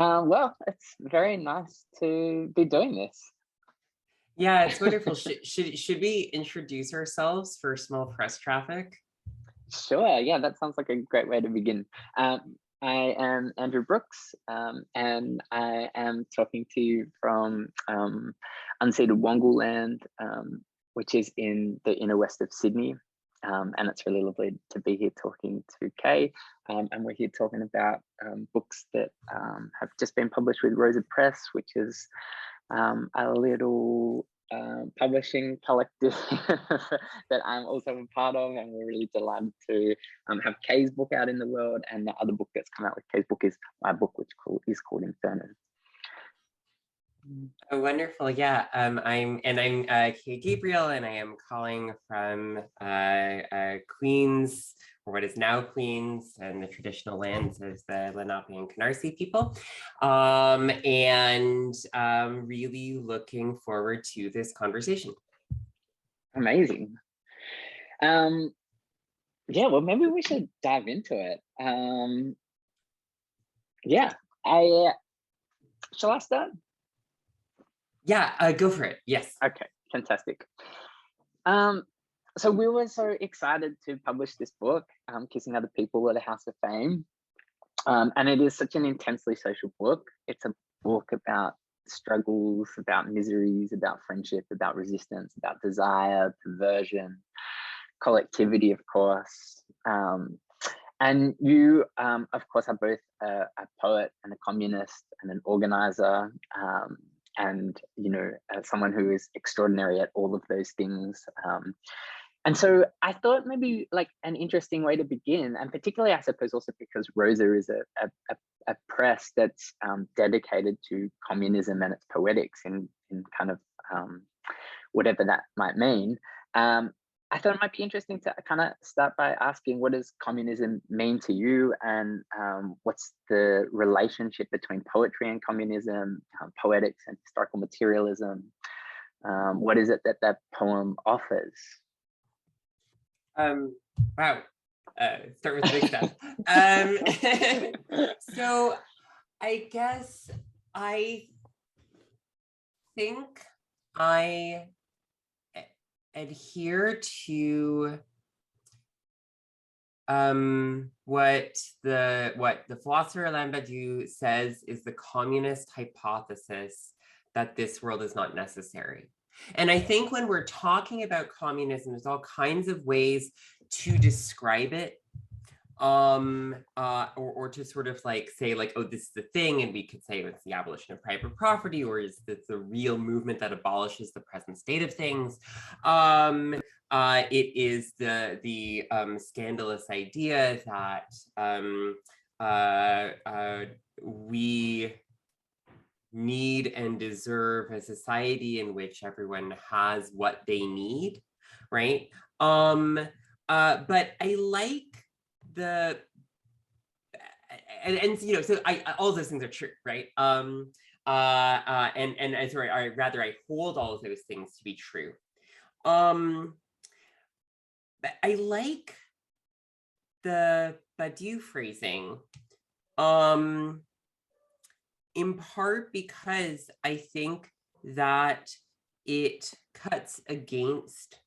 Well, it's very nice to be doing this. Yeah, it's wonderful. Should we introduce ourselves for small press traffic? Sure, yeah, that sounds like a great way to begin. I am Andrew Brooks, and I am talking to you from unceded Wongal land, which is in the inner west of Sydney. And it's really lovely to be here talking to Kay. And we're here talking about books that have just been published with Rosa Press, which is a little publishing collective that I'm also a part of, and we're really delighted to have Kay's book out in the world. And the other book that's come out with Kay's book is my book, which is called Inferno. Oh, wonderful. Yeah, I'm Kay Gabriel, and I am calling from Queens, or what is now Queens, and the traditional lands of the Lenape and Canarsie people, and really looking forward to this conversation. Amazing. Yeah, well, maybe we should dive into it. Yeah, shall I start? Yeah, go for it. Yes. Okay, fantastic. So we were so excited to publish this book, Kissing Other People at a House of Fame. And it is such an intensely social book. It's a book about struggles, about miseries, about friendship, about resistance, about desire, perversion, collectivity, of course. And you, of course, are both a poet and a communist and an organizer, and someone who is extraordinary at all of those things. And so I thought maybe like an interesting way to begin, and particularly I suppose also because Rosa is a press that's dedicated to communism and its poetics in kind of whatever that might mean. I thought it might be interesting to kind of start by asking, what does communism mean to you, and what's the relationship between poetry and communism, poetics and historical materialism? What is it that poem offers? Wow. Start with the big stuff. So I guess I think I adhere to what the philosopher Alain Badiou says is the communist hypothesis that this world is not necessary. And I think when we're talking about communism, there's all kinds of ways to describe it, or to sort of like say like, oh, this is the thing, and we could say it's the abolition of private property, or is this the real movement that abolishes the present state of things? It is the scandalous idea that we need and deserve a society in which everyone has what they need, right? But I like the and so all those things are true, right? And sorry, I hold all of those things to be true. But I like the Badiou phrasing, in part because I think that it cuts against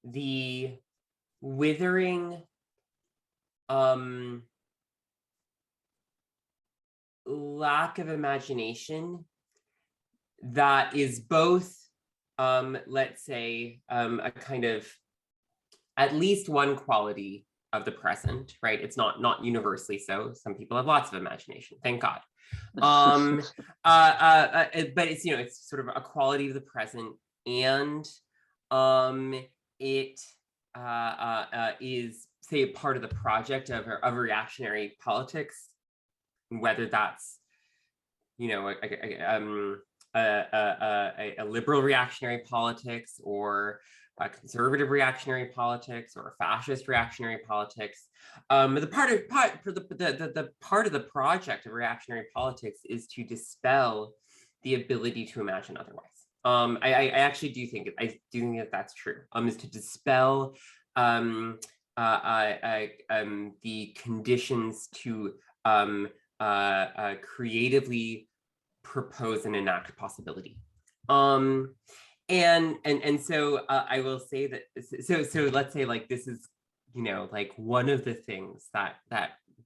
the withering lack of imagination that is both, let's say, a kind of at least one quality of the present, right? It's not universally so. Some people have lots of imagination, thank God. But it's it's sort of a quality of the present, and it is, say, a part of the project of reactionary politics, whether that's a liberal reactionary politics, or a conservative reactionary politics, or a fascist reactionary politics. The part of the project of reactionary politics is to dispel the ability to imagine otherwise. I actually do think that that's true. Is to dispel the conditions to creatively propose and enact possibility. And so I will say that, so let's say like this is, you know, like one of the things that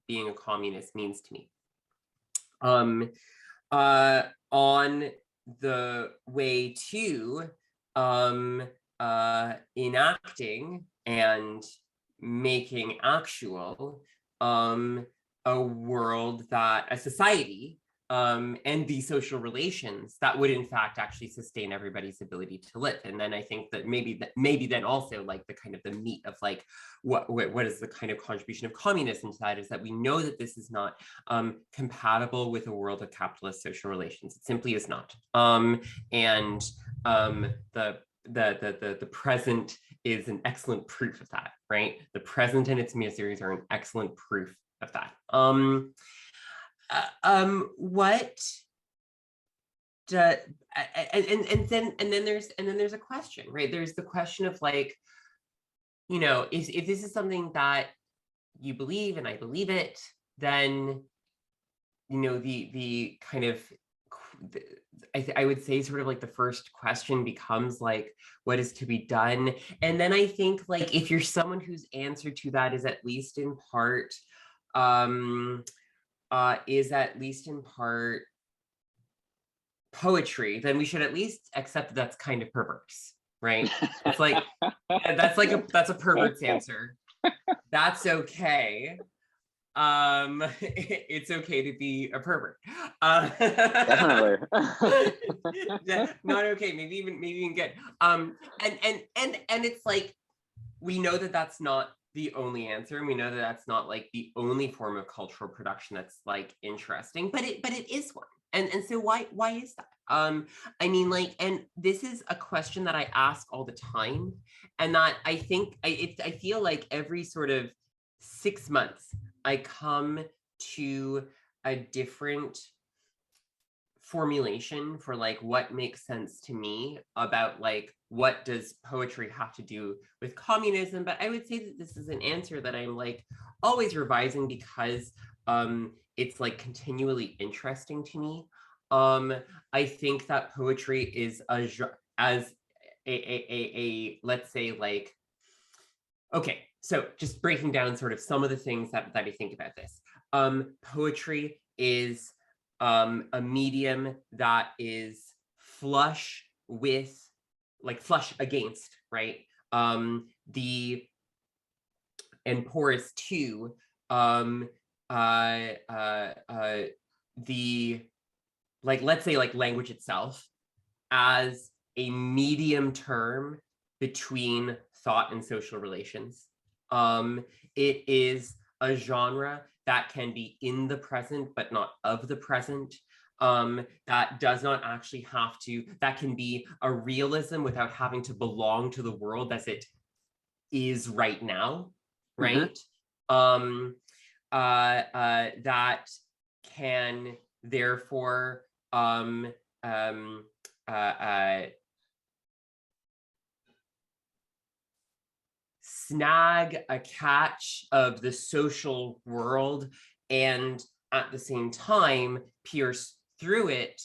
being a communist means to me. On the way to enacting and making actual a world, that a society and the social relations that would in fact actually sustain everybody's ability to live. And then I think that maybe then also like the kind of the meat of like what is the kind of contribution of communism to that, is that we know that this is not compatible with a world of capitalist social relations. It simply is not. And the present is an excellent proof of that, right? The present and its miseries are an excellent proof of that. What and then there's a question, right? There's the question of like, you know, if this is something that you believe and I believe it, then, you know, the kind of I would say sort of like the first question becomes like, what is to be done? And then I think like if you're someone whose answer to that is at least in part poetry, then we should at least accept that that's kind of perverse, right? It's like, yeah, that's a pervert's answer. That's okay. It's okay to be a pervert. Definitely. Not okay, maybe even good. And it's like, we know that that's not the only answer, and we know that that's not like the only form of cultural production that's like interesting, but it is one. And so why is that? I mean, like, and this is a question that I ask all the time, and that I think I feel like every sort of 6 months I come to a different formulation for like what makes sense to me about like what does poetry have to do with communism. But I would say that this is an answer that I'm like always revising, because it's like continually interesting to me. I think that poetry is as a let's say like, okay, so just breaking down sort of some of the things that I think about this. Poetry is a medium that is flush with, like flush against, right? The and porous to the, like, let's say like language itself as a medium term between thought and social relations. It is a genre that can be in the present, but not of the present. That does not actually have to, that can be a realism without having to belong to the world as it is right now, right? That can therefore snag a catch of the social world, and at the same time pierce through it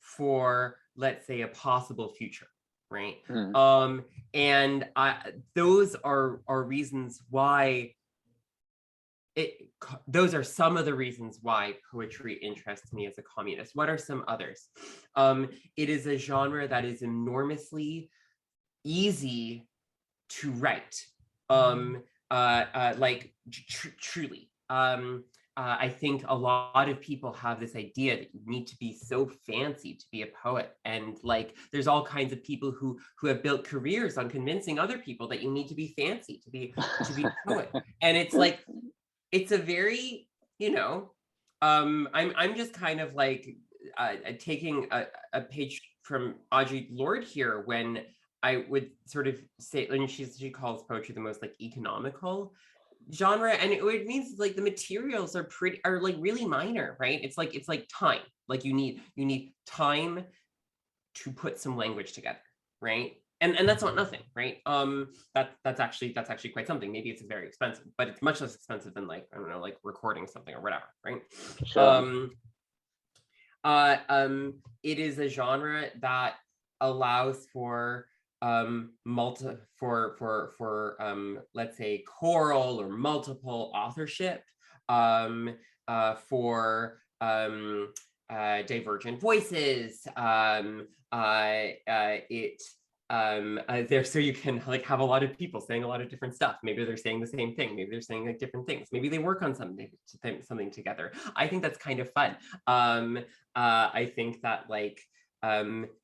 for, let's say, a possible future, right? And those are reasons why those are some of the reasons why poetry interests me as a communist. What are some others? It is a genre that is enormously easy to write, like truly. I think a lot of people have this idea that you need to be so fancy to be a poet, and like there's all kinds of people who have built careers on convincing other people that you need to be fancy to be a poet. And it's like, it's a very, you know, I'm just kind of like taking a page from Audre Lorde here, when I would sort of say, and she calls poetry the most like economical genre, and it means like the materials are like really minor, right? It's like time. Like you need time to put some language together, right? and that's not nothing, right? That's actually quite something. Maybe it's very expensive, but it's much less expensive than like, I don't know, like recording something or whatever, right? Sure. It is a genre that allows for let's say choral or multiple authorship, for divergent voices. There, so you can like have a lot of people saying a lot of different stuff. Maybe they're saying the same thing, maybe they're saying like different things, maybe they work on something together. I think that's kind of fun. I think that like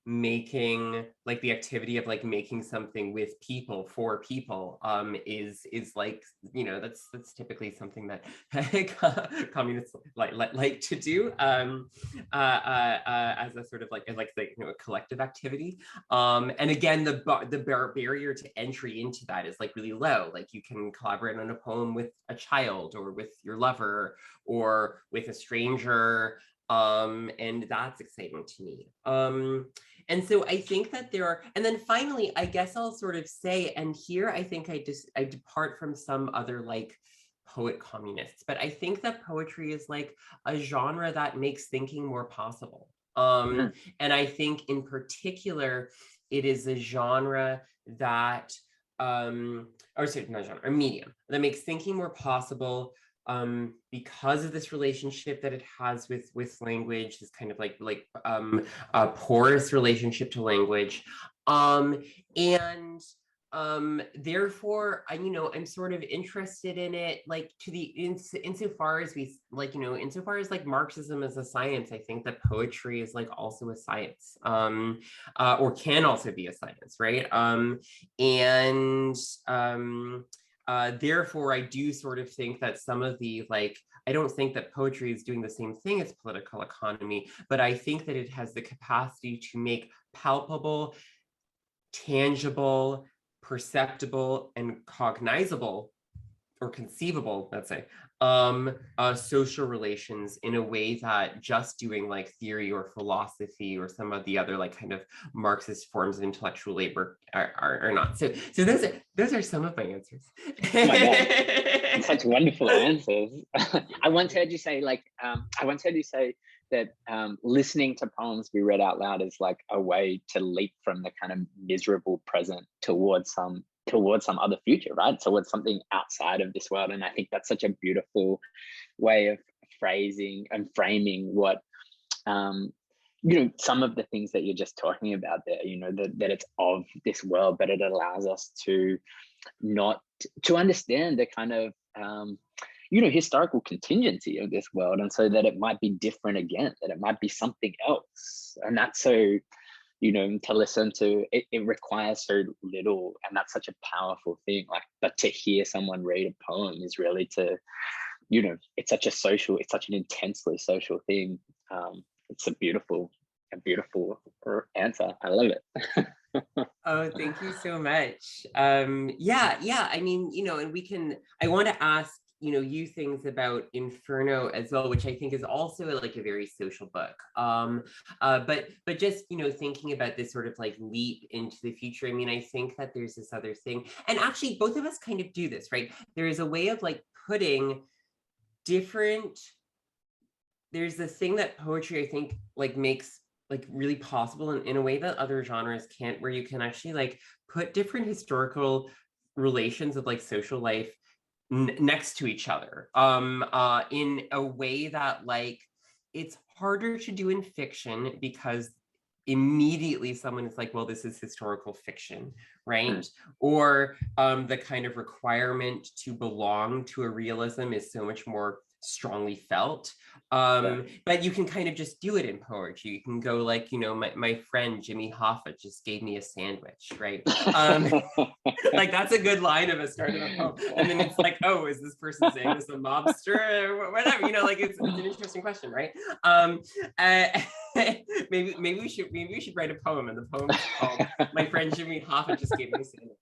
making like the activity of like making something with people for people is like, you know, that's typically something that communists like to do as a sort of like you know, a collective activity. And again, the barrier to entry into that is like really low. Like you can collaborate on a poem with a child or with your lover or with a stranger, and that's exciting to me. And so I think that there are, and then finally, I guess I'll sort of say, and here I think I depart from some other like poet communists, but I think that poetry is like a genre that makes thinking more possible. And I think in particular, it is a genre that, or sorry, not genre, a medium that makes thinking more possible, because of this relationship that it has with language, this kind of like a porous relationship to language, and therefore I'm sort of interested in it, like to the insofar as we like, you know, insofar as like Marxism is a science, I think that poetry is like also a science, or can also be a science, right? And therefore, I do sort of think that some of the like, I don't think that poetry is doing the same thing as political economy, but I think that it has the capacity to make palpable, tangible, perceptible, and cognizable or conceivable, let's say, social relations in a way that just doing like theory or philosophy or some of the other like kind of Marxist forms of intellectual labor are not. So those are some of my answers. Oh my God. Such wonderful answers. I once heard you say that listening to poems be read out loud is like a way to leap from the kind of miserable present towards some other future, right? Towards something outside of this world. And I think that's such a beautiful way of phrasing and framing what you know, some of the things that you're just talking about there, you know, that it's of this world, but it allows us to not to understand the kind of you know, historical contingency of this world, and so that it might be different again, that it might be something else. And that's so, you know, to listen to it, it requires so little, and that's such a powerful thing. Like, but to hear someone read a poem is really to, you know, it's such an intensely social thing. It's a beautiful answer. I love it. Oh, thank you so much. Yeah, I mean, you know, and I want to ask, you know, you things about Inferno as well, which I think is also like a very social book. But just, you know, thinking about this sort of like leap into the future, I mean, I think that there's this other thing, and actually both of us kind of do this, right? There is a way of like putting different, there's this thing that poetry, I think, like makes like really possible in a way that other genres can't, where you can actually like put different historical relations of like social life next to each other, in a way that like it's harder to do in fiction, because immediately someone is like, well, this is historical fiction, right? Or the kind of requirement to belong to a realism is so much more strongly felt. But you can kind of just do it in poetry. You can go like, you know, my friend Jimmy Hoffa just gave me a sandwich, right? Like that's a good line of a start of a poem. And then it's like, oh, is this person saying this a mobster or whatever? You know, like it's an interesting question, right? Maybe we should write a poem, and the poem is called "My Friend Jimmy Hoffa Just Gave Me a Sandwich."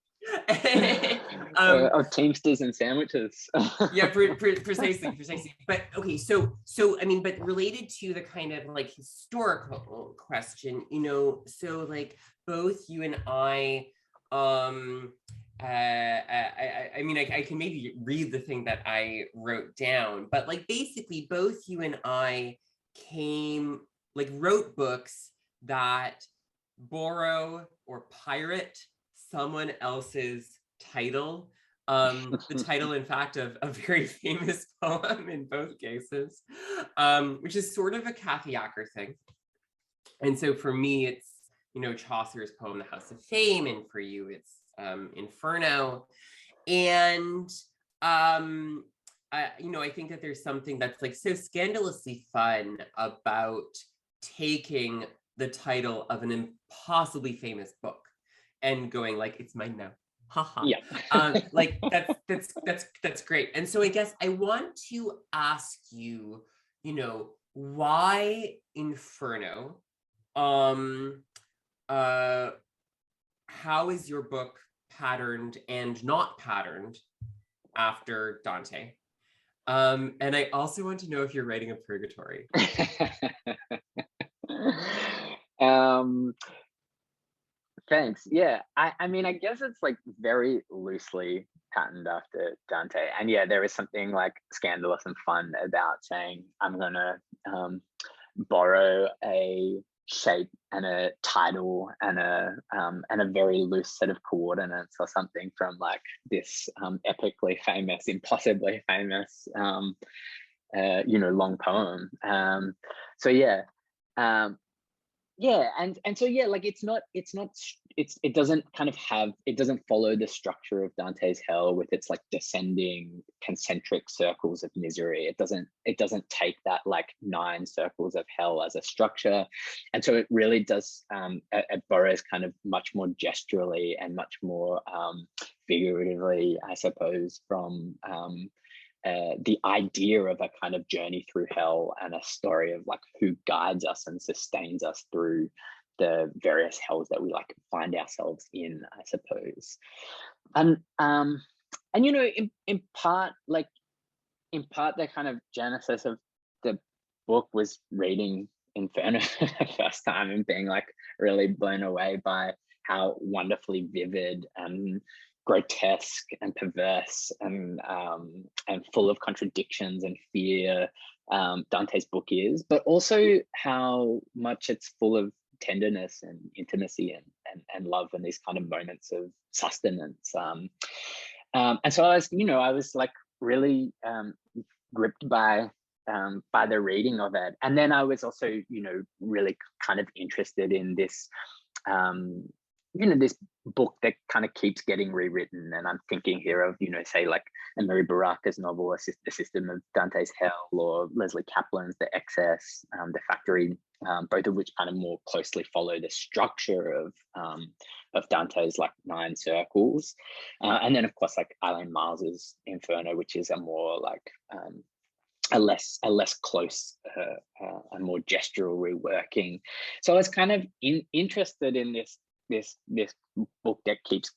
Of Teamsters and sandwiches. Yeah, precisely. But okay, so I mean, but related to the kind of like historical question, you know, so like both you and I I mean, I can maybe read the thing that I wrote down, but like basically both you and I wrote books that borrow or pirate someone else's title. The title, in fact, of a very famous poem in both cases, which is sort of a Kathy Acker thing. And so for me, it's, Chaucer's poem, The House of Fame, and for you, it's Inferno. And I think that there's something that's like so scandalously fun about taking the title of an impossibly famous book and going like, it's mine now. Haha. Yeah. Like that's great. And so I guess I want to ask you, why Inferno? How is your book patterned and not patterned after Dante? And I also want to know if you're writing a purgatory. Thanks. Yeah, I mean, I guess it's like very loosely patterned after Dante, and yeah, there is something like scandalous and fun about saying I'm gonna borrow a shape and a title and a very loose set of coordinates or something from like this epically famous, impossibly famous long poem. So yeah. Yeah, and so yeah, like it doesn't follow the structure of Dante's hell with its like descending concentric circles of misery. It doesn't take that like 9 circles of hell as a structure, and so it really does. It borrows kind of much more gesturally and much more figuratively, I suppose, from the idea of a kind of journey through hell and a story of like who guides us and sustains us through the various hells that we like find ourselves in, I suppose. And in part the kind of genesis of the book was reading Inferno for the first time and being like really blown away by how wonderfully vivid and grotesque and perverse and full of contradictions and fear Dante's book is, but also how much it's full of tenderness and intimacy and love and these kind of moments of sustenance. And so I was like really gripped by the reading of it, and then I was also really kind of interested in this this book that kind of keeps getting rewritten. And I'm thinking here of, say like Emery Baraka's novel, The System of Dante's Hell, or Leslie Kaplan's The Excess, The Factory, both of which kind of more closely follow the structure of Dante's like 9 circles. And then of course like Eileen Miles's Inferno, which is a more like, a less close, a more gestural reworking. So I was kind of interested in this book that keeps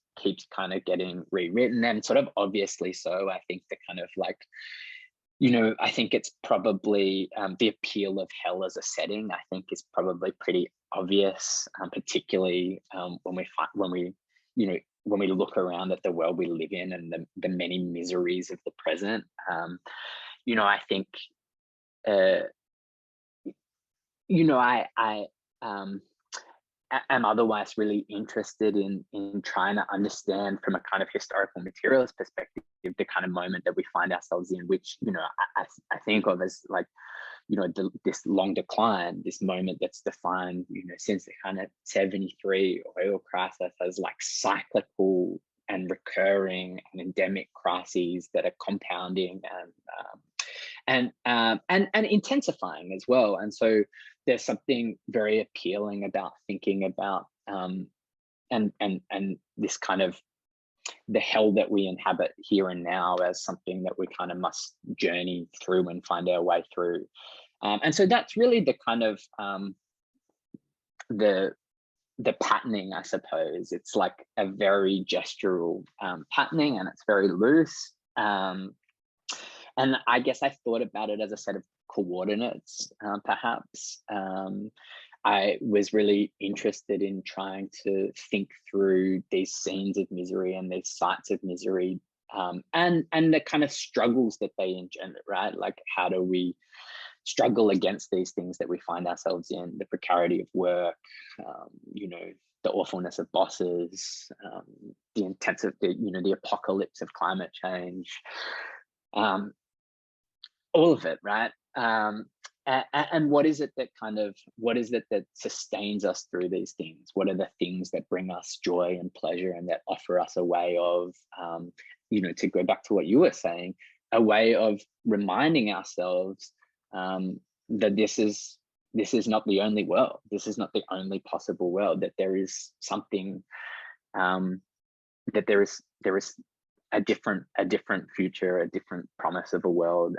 kind of getting rewritten, and sort of obviously so. I think the kind of like, I think it's probably the appeal of hell as a setting, I think, is probably pretty obvious, particularly when we look around at the world we live in and the many miseries of the present. I think am otherwise really interested in trying to understand from a kind of historical materialist perspective the kind of moment that we find ourselves in, which I think of as like this long decline, this moment that's defined since the kind of 73 oil crisis as like cyclical and recurring and endemic crises that are compounding and intensifying as well. And so there's something very appealing about thinking about and this kind of the hell that we inhabit here and now as something that we kind of must journey through and find our way through. And so that's really the kind of the patterning, I suppose. It's like a very gestural patterning, and it's very loose. And I guess I thought about it as a set of coordinates, perhaps. I was really interested in trying to think through these scenes of misery and these sites of misery, and the kind of struggles that they engender, right? Like, how do we struggle against these things that we find ourselves in, the precarity of work, you know, the awfulness of bosses, the apocalypse of climate change, all of it, right? And what is it that sustains us through these things? What are the things that bring us joy and pleasure and that offer us a way of, to go back to what you were saying, a way of reminding ourselves that this is not the only world. This is not the only possible world, that there is something, that there is a different future, a different promise of a world,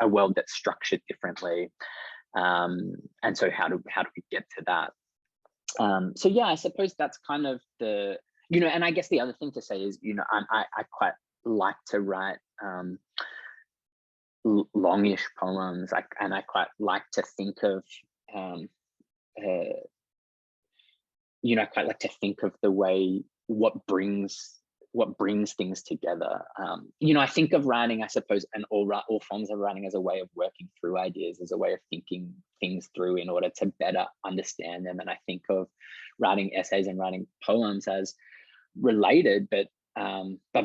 a world that's structured differently. And so how do we get to that? So yeah, I suppose that's kind of the, and I guess the other thing to say is, I quite like to write longish poems, and I quite like to think of, I quite like to think of the way what brings things together. I think of writing, I suppose, and all forms of writing as a way of working through ideas, as a way of thinking things through in order to better understand them. And I think of writing essays and writing poems as related, but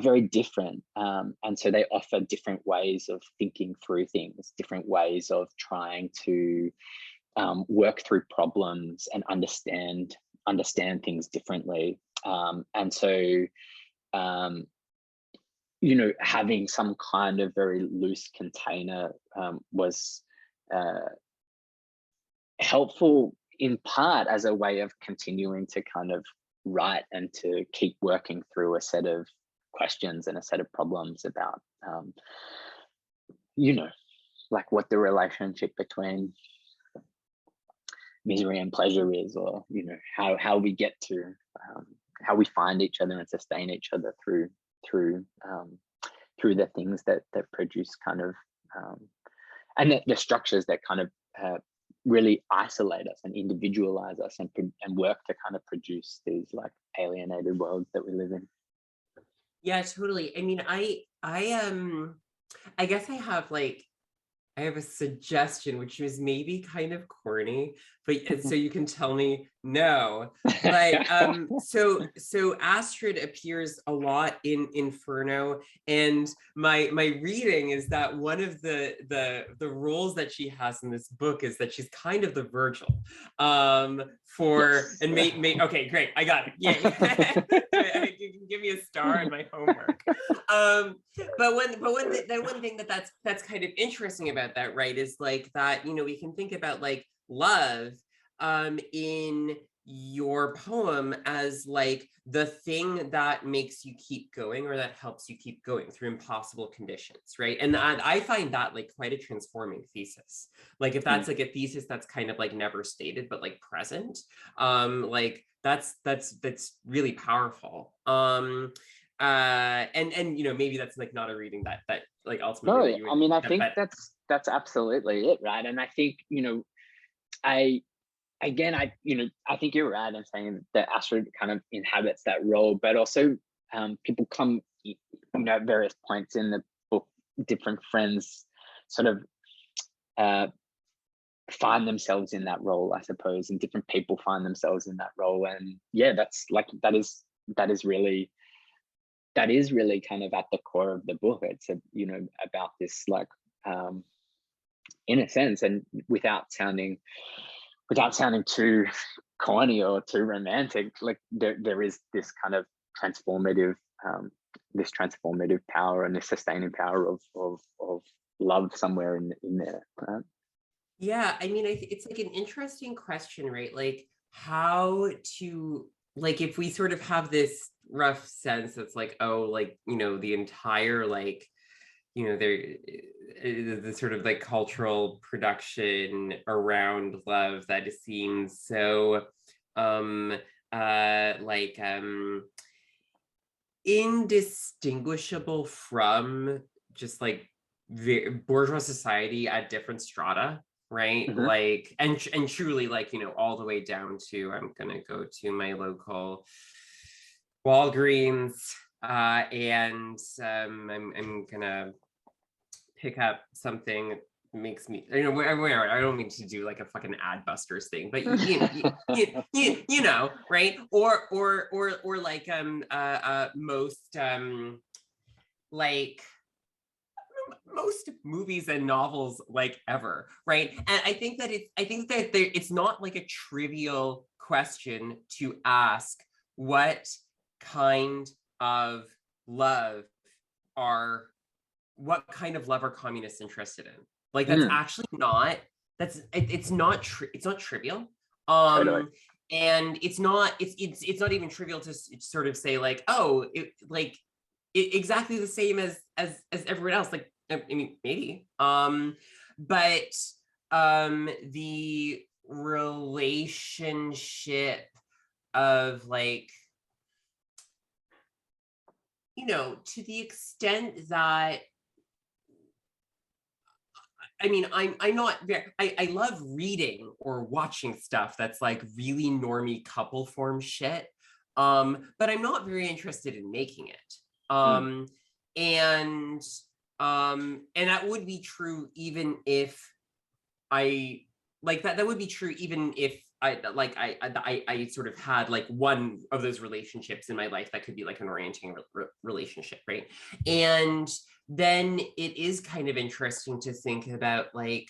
very different. And so they offer different ways of thinking through things, different ways of trying to work through problems and understand things differently. And so, having some kind of very loose container was helpful in part as a way of continuing to kind of write and to keep working through a set of questions and a set of problems about, like what the relationship between misery and pleasure is, or, how we get to, how we find each other and sustain each other through the things that produce kind of, and the structures that kind of really isolate us and individualize us and work to kind of produce these like alienated worlds that we live in. Yeah, totally. I mean, I guess I have a suggestion, which was maybe kind of corny, but so you can tell me no. But so Astrid appears a lot in Inferno, and my reading is that one of the roles that she has in this book is that she's kind of the Virgil. Yes. Okay, great, I got it. Yay. You can give me a star in my homework. But one thing that's kind of interesting about that, right, is like that, we can think about like love in your poem as like the thing that makes you keep going, or that helps you keep going through impossible conditions, right? And I find that like quite a transforming thesis. Like if that's like a thesis that's kind of like never stated but like present, like that's really powerful. And maybe that's like not a reading that like ultimately that you would, I mean, I think but that's absolutely it, right? And I think, I think you're right in saying that Astrid kind of inhabits that role, but also people come, at various points in the book, different friends sort of find themselves in that role, I suppose, and different people find themselves in that role. And yeah, that's like, that is really kind of at the core of the book. It's about this, like, in a sense, and without sounding too corny or too romantic, like there is this kind of transformative power and this sustaining power of love somewhere in there, right? yeah, I mean, it's like an interesting question, right? Like how to, like, if we sort of have this rough sense that's like, oh, like, the entire, like, the sort of like cultural production around love that seems so indistinguishable from just like the bourgeois society at different strata. right? Mm-hmm. Like, and truly, like, you know, all the way down to, I'm gonna go to my local Walgreens, and I'm gonna pick up something that makes me, you know, I don't mean to do like a fucking ad busters thing, but you know, right? Or like most like most movies and novels like ever, right? And I think that it's not like a trivial question to ask what kind of love are communists interested in. Like that's actually not, it's not trivial. Totally. And it's not even trivial to sort of say like, oh, exactly the same as everyone else. Like, I mean, maybe. But the relationship of like, you know, to the extent that, I mean, I'm not very, I love reading or watching stuff that's like really normie couple form shit. But I'm not very interested in making it. And that would be true even if I like that would be true even if I sort of had like one of those relationships in my life that could be like an orienting relationship, right? And then it is kind of interesting to think about like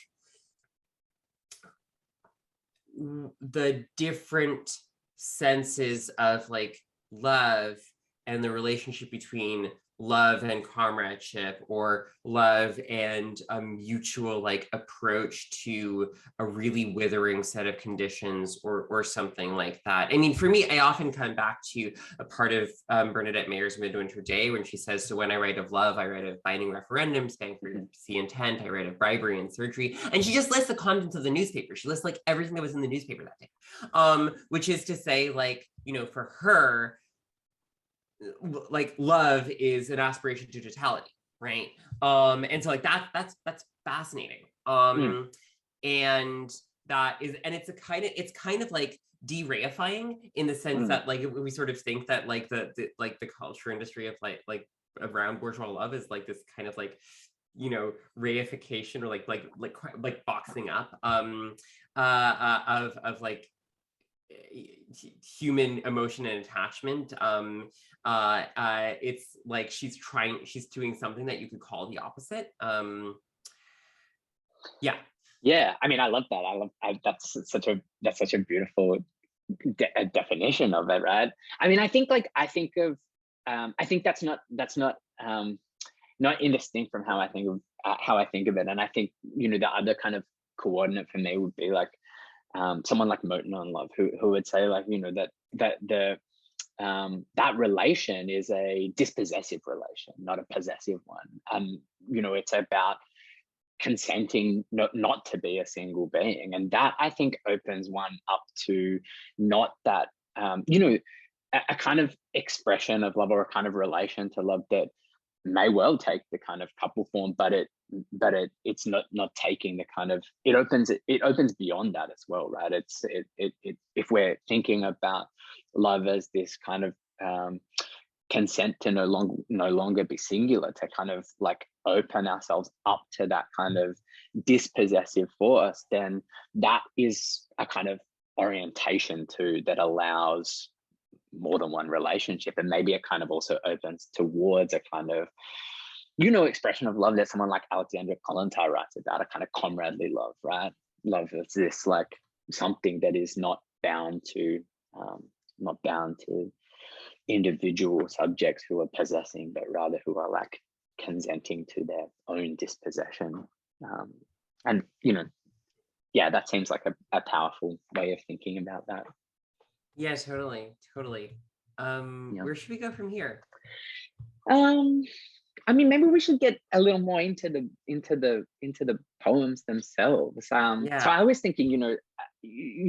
the different senses of like love and the relationship between love and comradeship, or love and a mutual like approach to a really withering set of conditions, or something like that. I mean, for me, I often come back to a part of Bernadette Mayer's Midwinter Day when she says, so when I write of love, I write of binding referendums, bankruptcy intent, I write of bribery and surgery. And she just lists the contents of the newspaper. She lists like everything that was in the newspaper that day. Which is to say, like, you know, for her, like love is an aspiration to totality, right? And so like that's fascinating. And that is, and it's kind of like dereifying in the sense that like we sort of think that like the culture industry of like around bourgeois love is like this kind of like, you know, reification or like boxing up of like human emotion and attachment. It's like she's doing something that you could call the opposite. Yeah, I mean, I love that. That's such a beautiful definition of it, right? I mean, I think that's not indistinct from how I think of it. And I think, you know, the other kind of coordinate for me would be like someone like Moten on love, who would say like, you know, that relation is a dispossessive relation, not a possessive one. You know, it's about consenting not to be a single being, and that I think opens one up to not that you know, a kind of expression of love or a kind of relation to love that may well take the kind of couple form, but it's not taking the kind of, it opens beyond that as well, right? If we're thinking about love as this kind of consent to no longer be singular, to kind of like open ourselves up to that kind of dispossessive force, then that is a kind of orientation too that allows more than one relationship. And maybe it kind of also opens towards a kind of, you know, expression of love that someone like Alexandra Kollontai writes about, a kind of comradely love, right? Love is this like something that is not bound to individual subjects who are possessing, but rather who are like consenting to their own dispossession. And, you know, yeah, that seems like a powerful way of thinking about that. Yeah, totally. Where should we go from here? I mean, maybe we should get a little more into the poems themselves. So I was thinking, you know,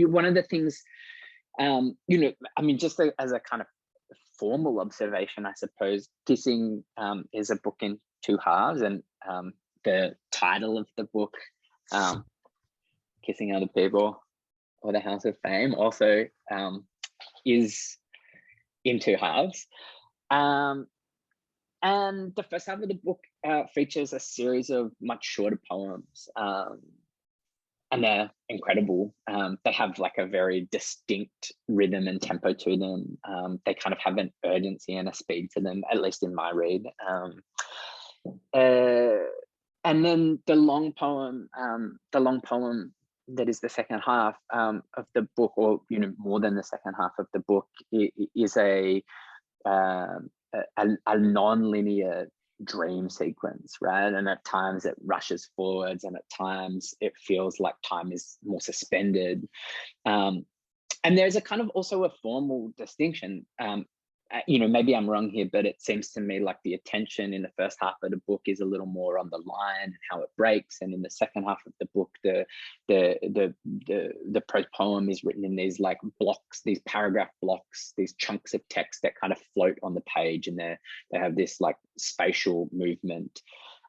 one of the things, you know, I mean, just as a kind of formal observation, I suppose, Kissing is a book in two halves, and the title of the book Kissing Other People or The House of Fame also is in two halves. And the first half of the book features a series of much shorter poems, and they're incredible. They have like a very distinct rhythm and tempo to them. They kind of have an urgency and a speed to them, at least in my read. And then the long poem that is the second half of the book, or more than the second half of the book, is a non-linear dream sequence, right? And at times it rushes forwards, and at times it feels like time is more suspended. And there's a kind of also a formal distinction. Maybe I'm wrong here, but it seems to me like the attention in the first half of the book is a little more on the line and how it breaks, and in the second half of the book, the prose poem is written in these like blocks, these paragraph blocks, these chunks of text that kind of float on the page, and they have this like spatial movement.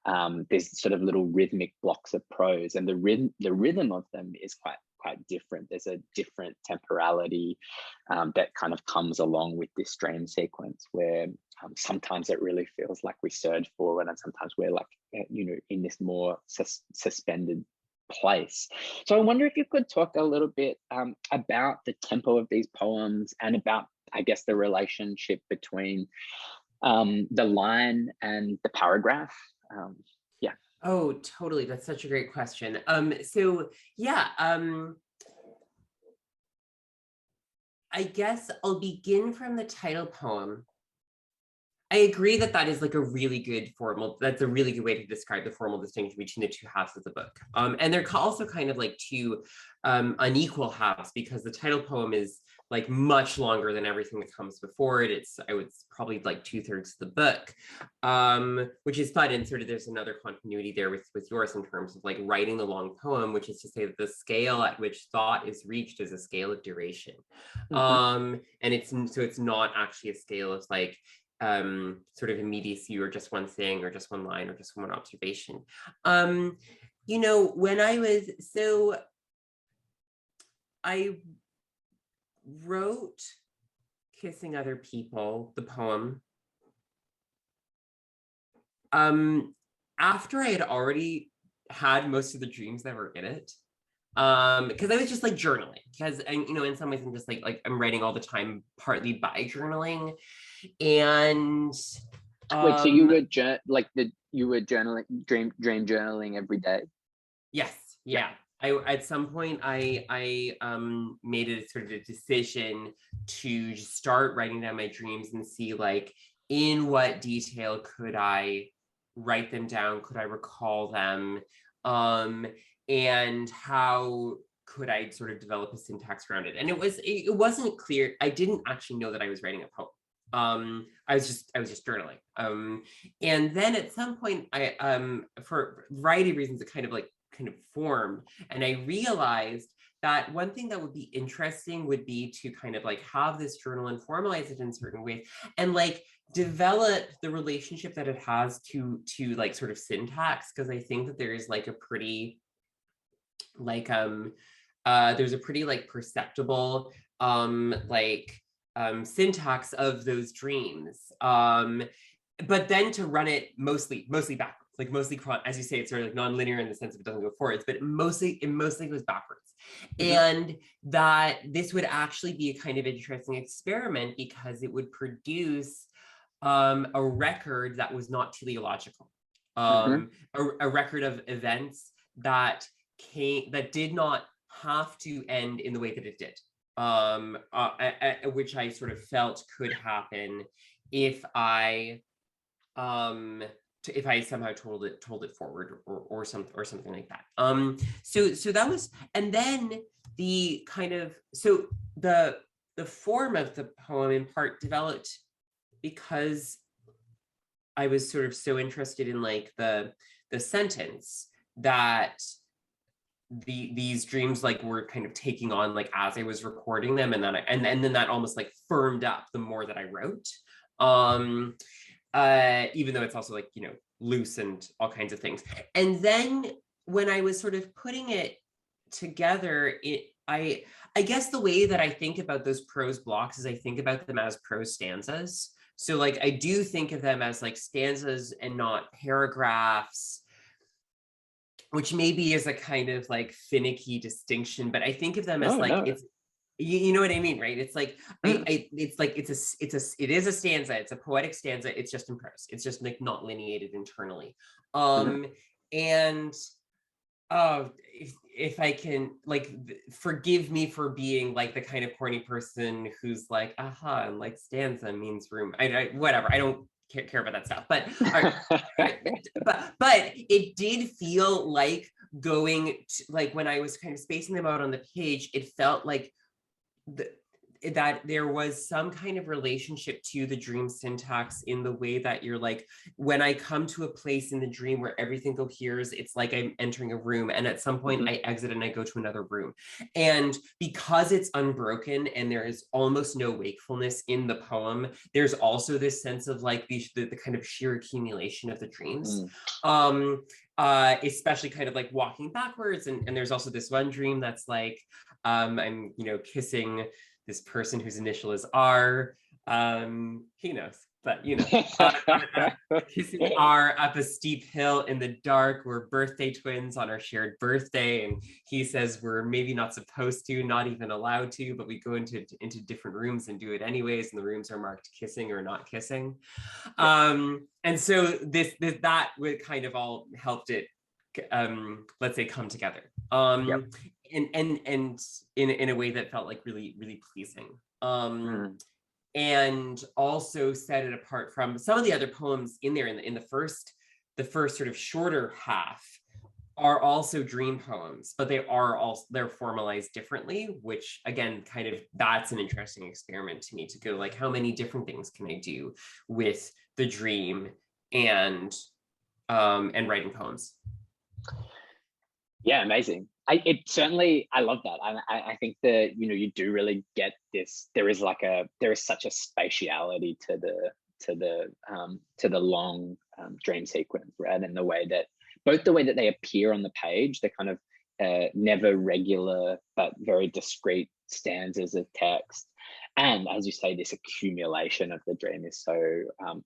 There's sort of little rhythmic blocks of prose, and the rhythm of them is quite different. There's a different temporality that kind of comes along with this dream sequence, where sometimes it really feels like we surge forward, and sometimes we're like in this more suspended place. So I wonder if you could talk a little bit about the tempo of these poems, and about, I guess, the relationship between the line and the paragraph. Yeah. Oh, totally. That's such a great question. So yeah, I guess I'll begin from the title poem. I agree that is like a really good that's a really good way to describe the formal distinction between the two halves of the book. And they're also kind of like two unequal halves, because the title poem is like much longer than everything that comes before it. It's probably like 2/3 of the book, which is fun. And sort of there's another continuity there with yours in terms of like writing the long poem, which is to say that the scale at which thought is reached is a scale of duration. And it's not actually a scale of like sort of immediacy, or just one thing, or just one line, or just one observation. When I wrote Kissing Other People, the poem, after I had already had most of the dreams that were in it, because I was just like journaling, and in some ways I'm just like I'm writing all the time, partly by journaling. And wait, so you were journaling, dream journaling every day? Yes, yeah. At some point I made a sort of a decision to start writing down my dreams and see like in what detail could I write them down, could I recall them, and how could I sort of develop a syntax around it. And it wasn't clear. I didn't actually know that I was writing a poem. I was just journaling. And then at some point I for a variety of reasons it kind of formed, and I realized that one thing that would be interesting would be to kind of like have this journal and formalize it in certain ways, and like develop the relationship that it has to like sort of syntax, because I think that there is like a pretty like there's a pretty like perceptible syntax of those dreams, but then to run it mostly backwards, like mostly, as you say, it's sort of like non-linear in the sense of it doesn't go forwards, but it mostly goes backwards. And that this would actually be a kind of interesting experiment, because it would produce a record that was not teleological, a record of events that did not have to end in the way that it did, which I sort of felt could happen if I somehow told it forward, or something like that. So that was, and then the kind of, so the form of the poem in part developed because I was sort of so interested in like the sentence that these dreams like were kind of taking on like as I was recording them, and then then that almost like firmed up the more that I wrote, even though it's also like loose and all kinds of things. And then when I was sort of putting it together, I guess the way that I think about those prose blocks is I think about them as prose stanzas. So like I do think of them as like stanzas and not paragraphs, which maybe is a kind of like finicky distinction, but I think of them as No, like no. it's, you know what I mean, right? It's like Mm. it is a stanza, it's a poetic stanza, it's just in prose, it's just like not lineated internally. And oh, if I can, like, forgive me for being like the kind of corny person who's like, aha, and like stanza means room. Whatever. I don't care about that stuff. But but it did feel like going to, like when I was kind of spacing them out on the page, it felt like that there was some kind of relationship to the dream syntax in the way that you're like, when I come to a place in the dream where everything coheres, it's like I'm entering a room, and at some point I exit and I go to another room. And because it's unbroken and there is almost no wakefulness in the poem, there's also this sense of like the kind of sheer accumulation of the dreams. Especially kind of like walking backwards, and there's also this one dream that's like, I'm kissing this person whose initial is R. He knows, but kissing R up a steep hill in the dark. We're birthday twins on our shared birthday, and he says we're maybe not supposed to, not even allowed to, but we go into different rooms and do it anyways, and the rooms are marked kissing or not kissing. And so that would kind of all helped it, let's say, come together. And in a way that felt like really, really pleasing. And also set it apart from some of the other poems in there in the first sort of shorter half are also dream poems, but they're formalized differently, which again, kind of, that's an interesting experiment to me, to go like, how many different things can I do with the dream and writing poems? Yeah, amazing. I love that. I think that you do really get this. There is such a spatiality to the long dream sequence, right? And the way that they appear on the page, they're kind of never regular but very discrete stanzas of text. And as you say, this accumulation of the dream is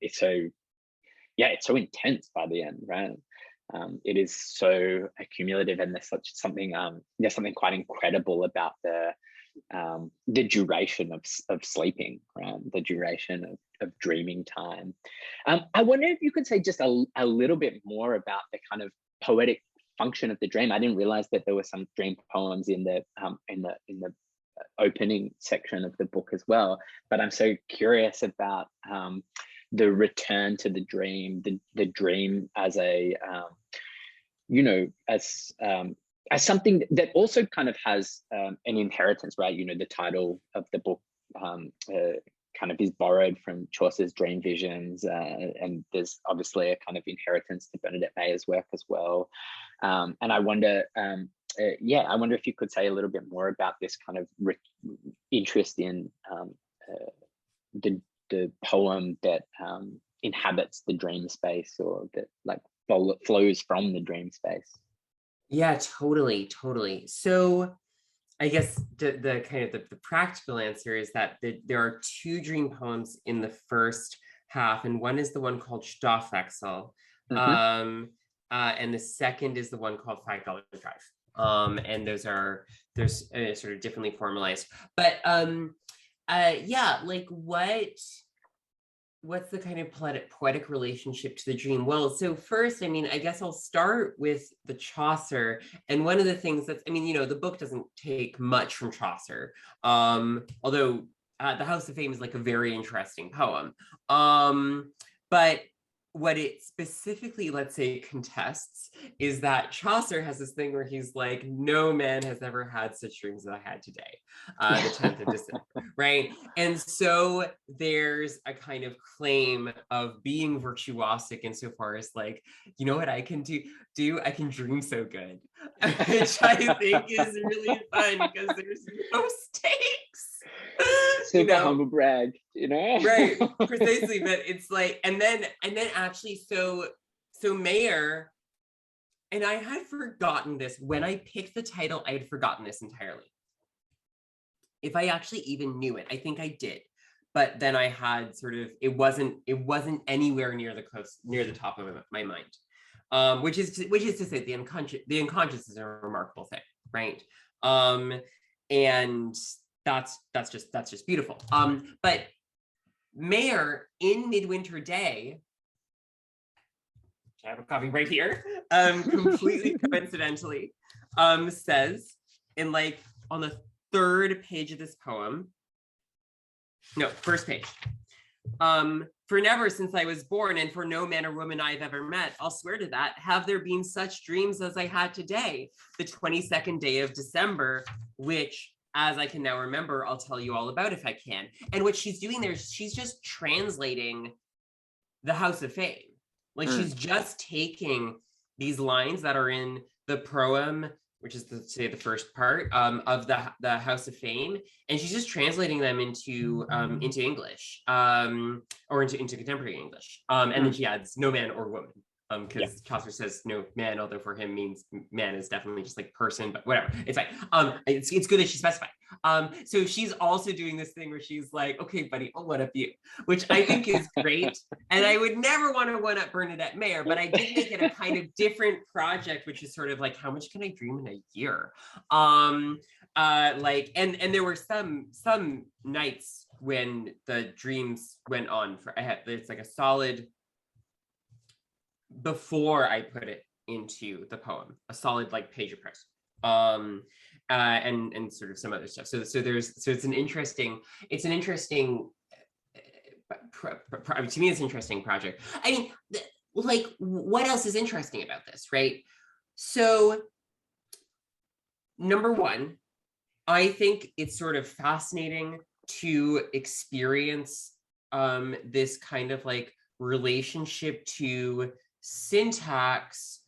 it's so intense by the end, right? It is so accumulative, and there's something quite incredible about the duration of sleeping, right? The duration of dreaming time. I wonder if you could say just a little bit more about the kind of poetic function of the dream. I didn't realize that there were some dream poems in the opening section of the book as well, but I'm so curious about the return to the dream, the dream as a as something that also kind of has an inheritance, right? The title of the book kind of is borrowed from Chaucer's Dream Visions, and there's obviously a kind of inheritance to Bernadette Mayer's work as well. And I wonder, I wonder if you could say a little bit more about this kind of interest in the poem that inhabits the dream space, or that like flows from the dream space. Yeah, totally. So I guess the kind of the practical answer is that there are two dream poems in the first half, and one is the one called Stoffwechsel, and the second is the one called $5 Drive. And they're sort of differently formalized, but like what's the kind of poetic relationship to the dream? Well, so first, I mean, I guess I'll start with the Chaucer. And one of the things that's, the book doesn't take much from Chaucer, although The House of Fame is like a very interesting poem. But what it specifically, let's say, contests is that Chaucer has this thing where he's like, no man has ever had such dreams as I had today, the 10th of December, right? And so there's a kind of claim of being virtuosic insofar as like, you know what I can do? I can dream so good, which I think is really fun because there's no stakes. Super humble brag, right, precisely. But it's like, and then actually, so Mayer and I had forgotten this. When I picked the title, I had forgotten this entirely. If I actually even knew it, I think I did. But then I had sort of, it wasn't anywhere near the top of my mind. Which is to say the unconscious is a remarkable thing, right? And that's just beautiful. But Mayer in Midwinter Day, I have a copy right here, completely coincidentally, says in like on the third page of this poem, no, first page. For never since I was born, and for no man or woman I've ever met, I'll swear to that, have there been such dreams as I had today, the 22nd day of December, which, as I can now remember, I'll tell you all about if I can. And what she's doing there, she's just translating the House of Fame. Like she's just taking these lines that are in the proem, which is the first part of the House of Fame, and she's just translating them into English or into contemporary English. And then she adds no man or woman, because Chaucer says no man, although for him means man is definitely just like person, but whatever, it's fine. It's good that she specified. So she's also doing this thing where she's like, okay, buddy, I'll one up you, which I think is great. And I would never want to one up Bernadette Mayer, but I did make it a kind of different project, which is sort of like, how much can I dream in a year? Like, and there were some nights when the dreams went on for, it's like a solid, before I put it into the poem, a solid like page of prose, and sort of some other stuff. So it's an interesting to me, it's an interesting project. I mean, like, what else is interesting about this, right? So number one, I think it's sort of fascinating to experience this kind of like relationship to syntax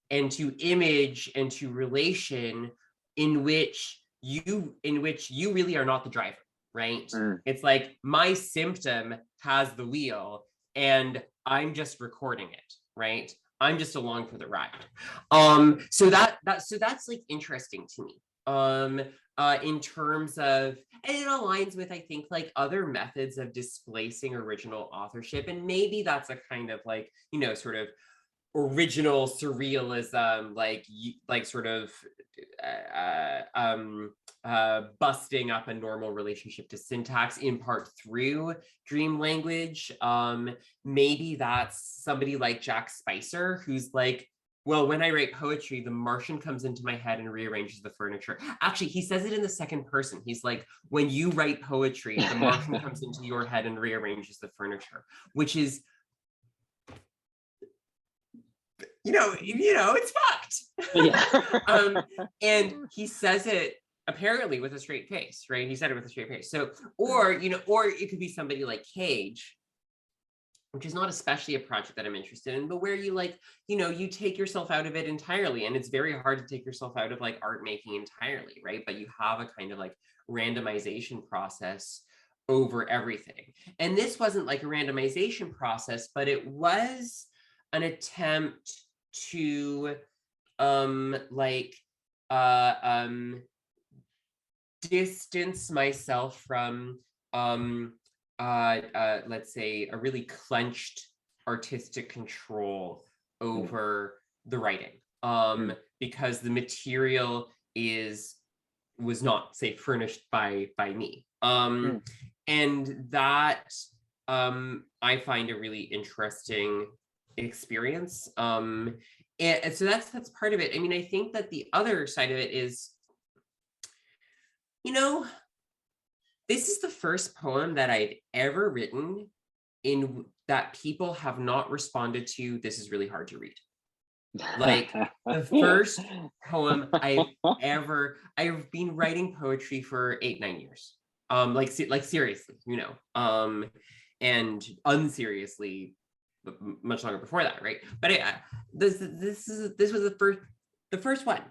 and to image and to relation in which you really are not the driver, right? It's like my symptom has the wheel and I'm just recording it, right? I'm just along for the ride. So that's like interesting to me. In terms of, and it aligns with, I think, like other methods of displacing original authorship. And maybe that's a kind of like, you know, sort of original surrealism, like sort of busting up a normal relationship to syntax in part through dream language. Maybe that's somebody like Jack Spicer, who's like, well, when I write poetry, the Martian comes into my head and rearranges the furniture. Actually, he says it in the second person. He's like, when you write poetry, the Martian comes into your head and rearranges the furniture, which is, you know, it's fucked. Yeah. And he says it apparently with a straight face, right? He said it with a straight face. So, or it could be somebody like Cage, which is not especially a project that I'm interested in, but where you like, you know, you take yourself out of it entirely. And it's very hard to take yourself out of like art making entirely, right? But you have a kind of like randomization process over everything. And this wasn't like a randomization process, but it was an attempt to distance myself from let's say a really clenched artistic control over the writing, because the material was not, say, furnished by me, and that I find a really interesting experience, and so that's part of it. I mean, I think that the other side of it is, you know, this is the first poem that I'd ever written in that people have not responded to. This is really hard to read. Like the first poem I've been writing poetry for 8-9 years. Like seriously, you know, and unseriously much longer before that, right? But this was the first one,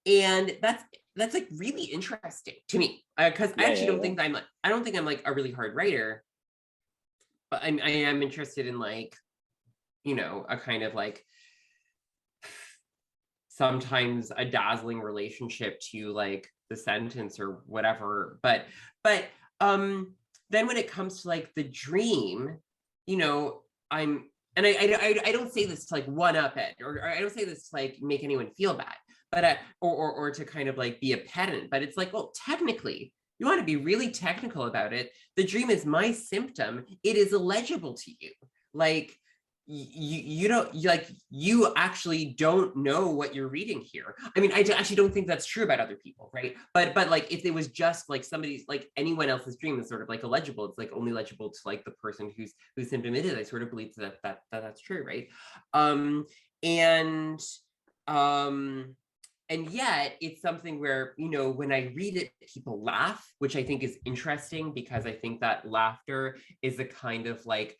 and that's like really interesting to me, because I actually don't think I'm like a really hard writer, but I am interested in, like, you know, a kind of like sometimes a dazzling relationship to like the sentence or whatever. But then when it comes to like the dream, you know, I don't say this to like one up it, or I don't say this to like make anyone feel bad, but or to kind of like be a pedant, but it's like, well, technically, you want to be really technical about it. The dream is my symptom. It is illegible to you. Like you don't like you actually don't know what you're reading here. I mean, I actually don't think that's true about other people, right? But like if it was just like somebody's like anyone else's dream is sort of like illegible, it's like only legible to like the person whose symptom it is. I sort of believe that's true, right? And um and yet it's something where, you know, when I read it, people laugh, which I think is interesting because I think that laughter is a kind of like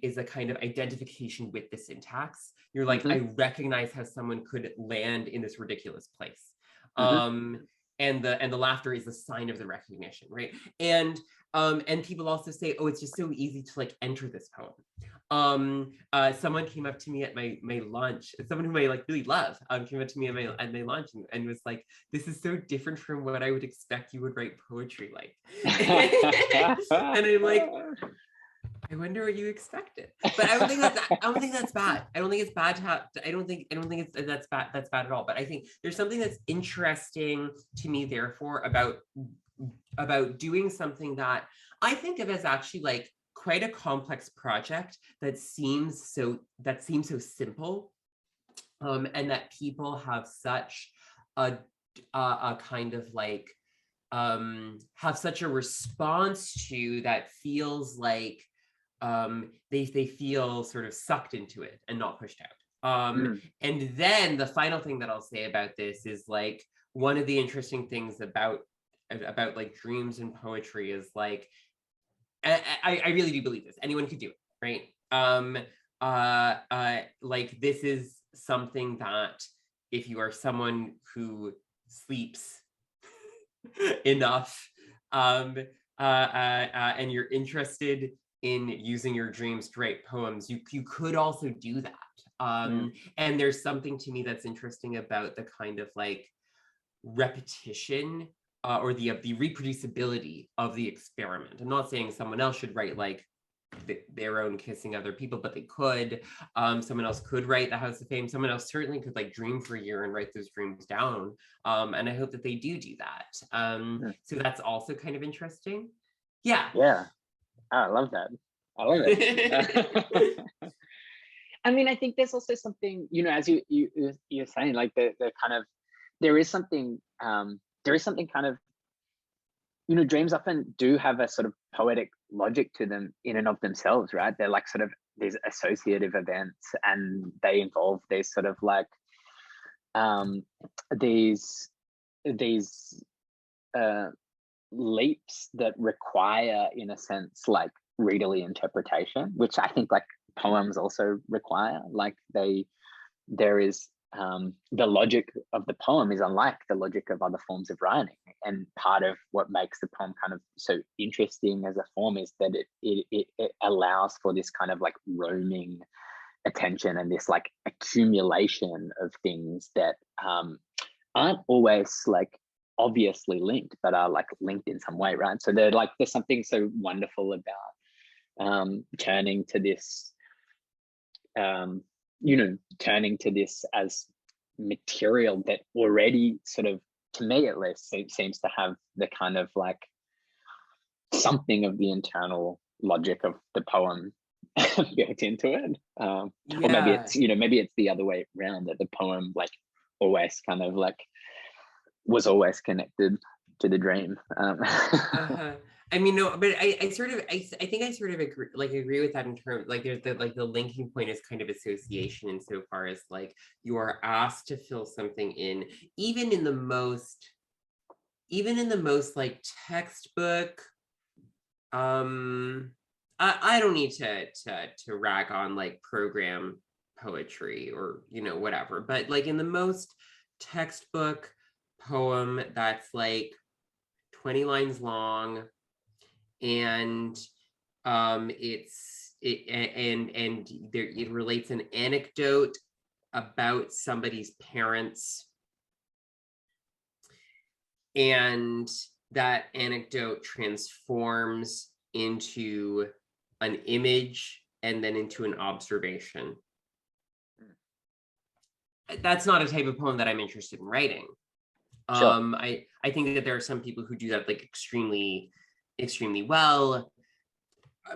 is a kind of identification with the syntax. You're like, I recognize how someone could land in this ridiculous place. And the laughter is a sign of the recognition, right? And people also say, oh, it's just so easy to like enter this poem. Someone came up to me at my lunch, someone who I like really love, came up to me at my lunch and was like, this is so different from what I would expect you would write poetry like. And I'm like, I wonder what you expected. But I don't think that's bad. I don't think it's bad to have, I don't think that's bad at all. But I think there's something that's interesting to me, therefore, about doing something that I think of as actually like quite a complex project that seems so simple, and that people have such a kind of like have such a response to that feels like they feel sort of sucked into it and not pushed out. And then the final thing that I'll say about this is like one of the interesting things about like dreams and poetry is like, I really do believe this. Anyone could do it, right? Like this is something that if you are someone who sleeps enough, and you're interested in using your dreams to write poems, you could also do that. And there's something to me that's interesting about the kind of like repetition or the reproducibility of the experiment. I'm not saying someone else should write like their own kissing other people, but they could. Someone else could write The House of Fame. Someone else certainly could like dream for a year and write those dreams down. And I hope that they do that. So that's also kind of interesting. Yeah. Oh, I love that. I love it. I mean, I think there's also something, you know, as you're saying, like the kind of, there is something kind of, you know, dreams often do have a sort of poetic logic to them in and of themselves, right? They're like sort of these associative events, and they involve these sort of like these leaps that require, in a sense, like readerly interpretation, which I think like poems also require. Like there is the logic of the poem is unlike the logic of other forms of writing, and part of what makes the poem kind of so interesting as a form is that it allows for this kind of like roaming attention and this like accumulation of things that aren't always like obviously linked, but are like linked in some way, right? So they're like, there's something so wonderful about turning to this turning to this as material that already sort of, to me at least, seems to have the kind of like something of the internal logic of the poem built into it. Or maybe it's, you know, maybe it's the other way around, that the poem like always kind of like was always connected to the dream. I mean, no, but I think I sort of agree with that in terms, like there's the linking point is kind of association insofar as like you are asked to fill something in, even in the most like textbook. I don't need to rag on like program poetry or, you know, whatever, but like in the most textbook poem that's like 20 lines long, and it relates an anecdote about somebody's parents, and that anecdote transforms into an image and then into an observation. That's not a type of poem that I'm interested in writing. Sure. I think that there are some people who do that like extremely well,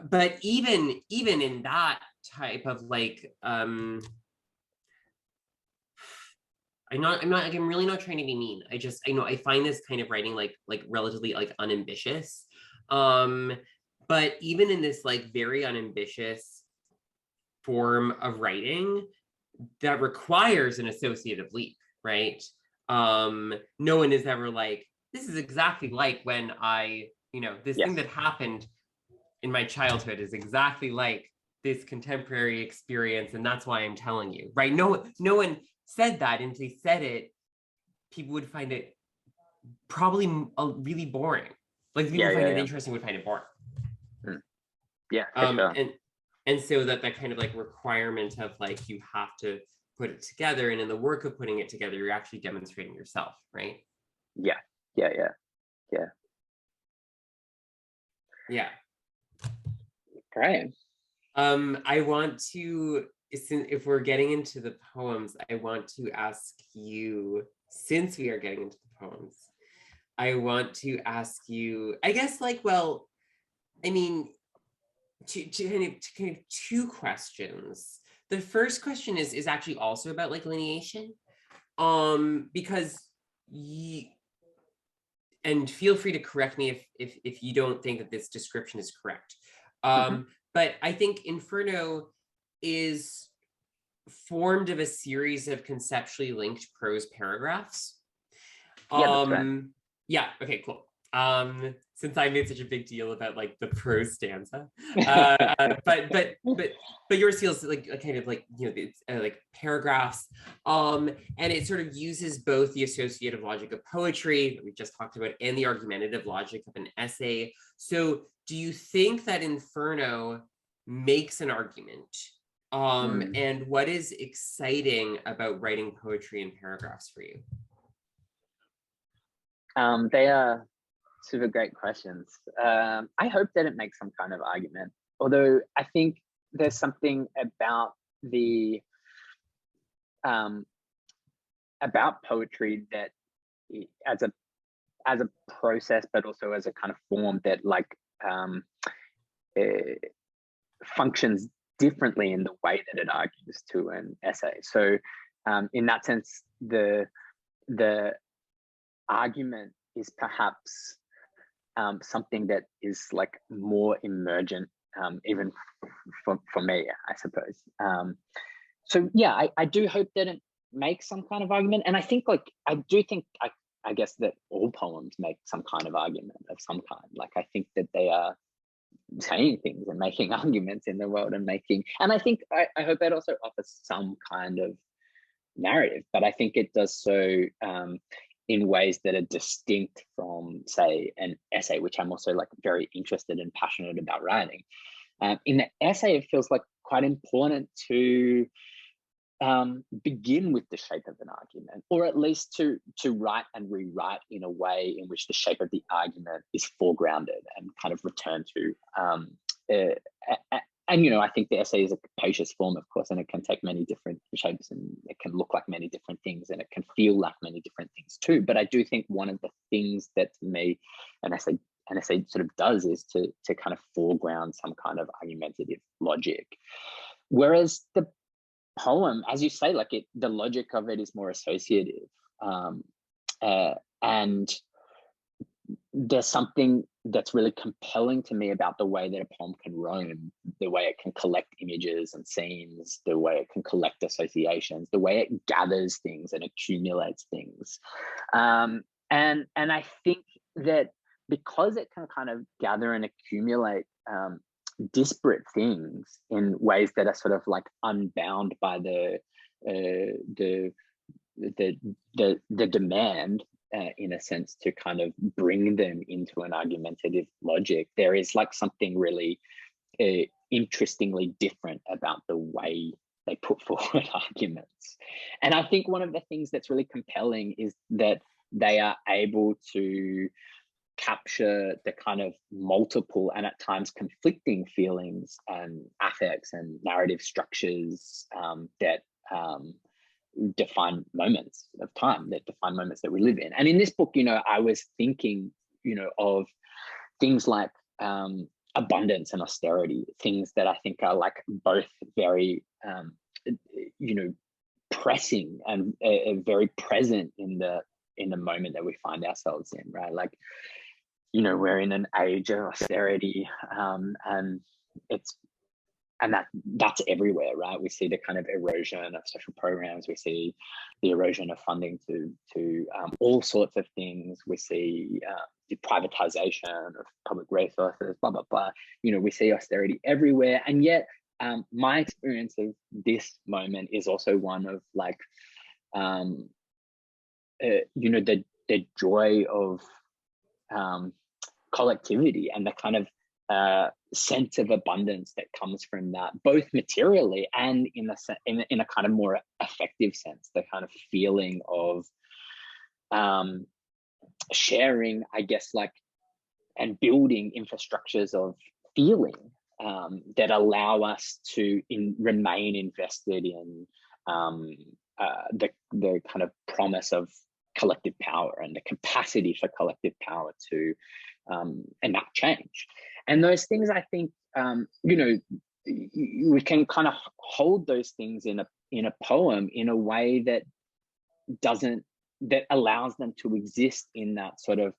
but even in that type of like I'm really not trying to be mean. I find this kind of writing like relatively like unambitious. But even in this like very unambitious form of writing that requires an associative leap, right? No one is ever like, this is exactly like when this thing that happened in my childhood is exactly like this contemporary experience, and that's why I'm telling you, right? No one said that, and if they said it, people would find it probably really boring. Like the people who find it interesting would find it boring. Yeah, for sure. And so that kind of like requirement of like you have to put it together, and in the work of putting it together, you're actually demonstrating yourself, right? Yeah. Great. I want to, if we're getting into the poems, I want to ask you, since we are getting into the poems, I want to ask you, I guess, like, well, I mean, to kind of two questions. The first question is actually also about like lineation, because and feel free to correct me if you don't think that this description is correct. But I think Inferno is formed of a series of conceptually linked prose paragraphs. That's right. Yeah, okay, cool. Since I made such a big deal about like the prose stanza, but yours feels like a kind of like, it's like paragraphs, and it sort of uses both the associative logic of poetry that we just talked about and the argumentative logic of an essay. So do you think that Inferno makes an argument? And what is exciting about writing poetry in paragraphs for you? They are super great questions. I hope that it makes some kind of argument, although I think there's something about the about poetry that as a process, but also as a kind of form that like functions differently in the way that it argues to an essay. So in that sense, the argument is perhaps something that is like more emergent, even for me, I suppose. So yeah, I do hope that it makes some kind of argument, and I think I guess that all poems make some kind of argument of some kind. Like I think that they are saying things and making arguments in the world, and I think I hope it also offers some kind of narrative, but I think it does so in ways that are distinct from, say, an essay, which I'm also like very interested and passionate about writing. In the essay, it feels like quite important to begin with the shape of an argument, or at least to write and rewrite in a way in which the shape of the argument is foregrounded and kind of returned to. And I think the essay is a capacious form, of course, and it can take many different shapes, and it can look like many different things, and it can feel like many different things too. But I do think one of the things that, to me, an essay sort of does is to kind of foreground some kind of argumentative logic, whereas the poem, as you say, like the logic of it is more associative, and there's something that's really compelling to me about the way that a poem can roam, the way it can collect images and scenes, the way it can collect associations, the way it gathers things and accumulates things. And I think that because it can kind of gather and accumulate disparate things in ways that are sort of like unbound by the demand, in a sense, to kind of bring them into an argumentative logic, there is like something really interestingly different about the way they put forward arguments. And I think one of the things that's really compelling is that they are able to capture the kind of multiple and at times conflicting feelings and affects and narrative structures that define moments of time, that define moments that we live in. And in this book, I was thinking, of things like abundance and austerity, things that I think are like both very, pressing and very present in the moment that we find ourselves in, right? Like, we're in an age of austerity, and that's everywhere, right? We see the kind of erosion of social programs. We see the erosion of funding to all sorts of things. We see the privatization of public resources, blah, blah, blah. We see austerity everywhere. And yet my experience of this moment is also one of like, the joy of collectivity and the kind of sense of abundance that comes from that, both materially and in a kind of more effective sense, the kind of feeling of sharing, I guess, like, and building infrastructures of feeling that allow us to remain invested in the kind of promise of collective power and the capacity for collective power to enact change. And those things, I think, we can kind of hold those things in a poem in a way that allows them to exist in that sort of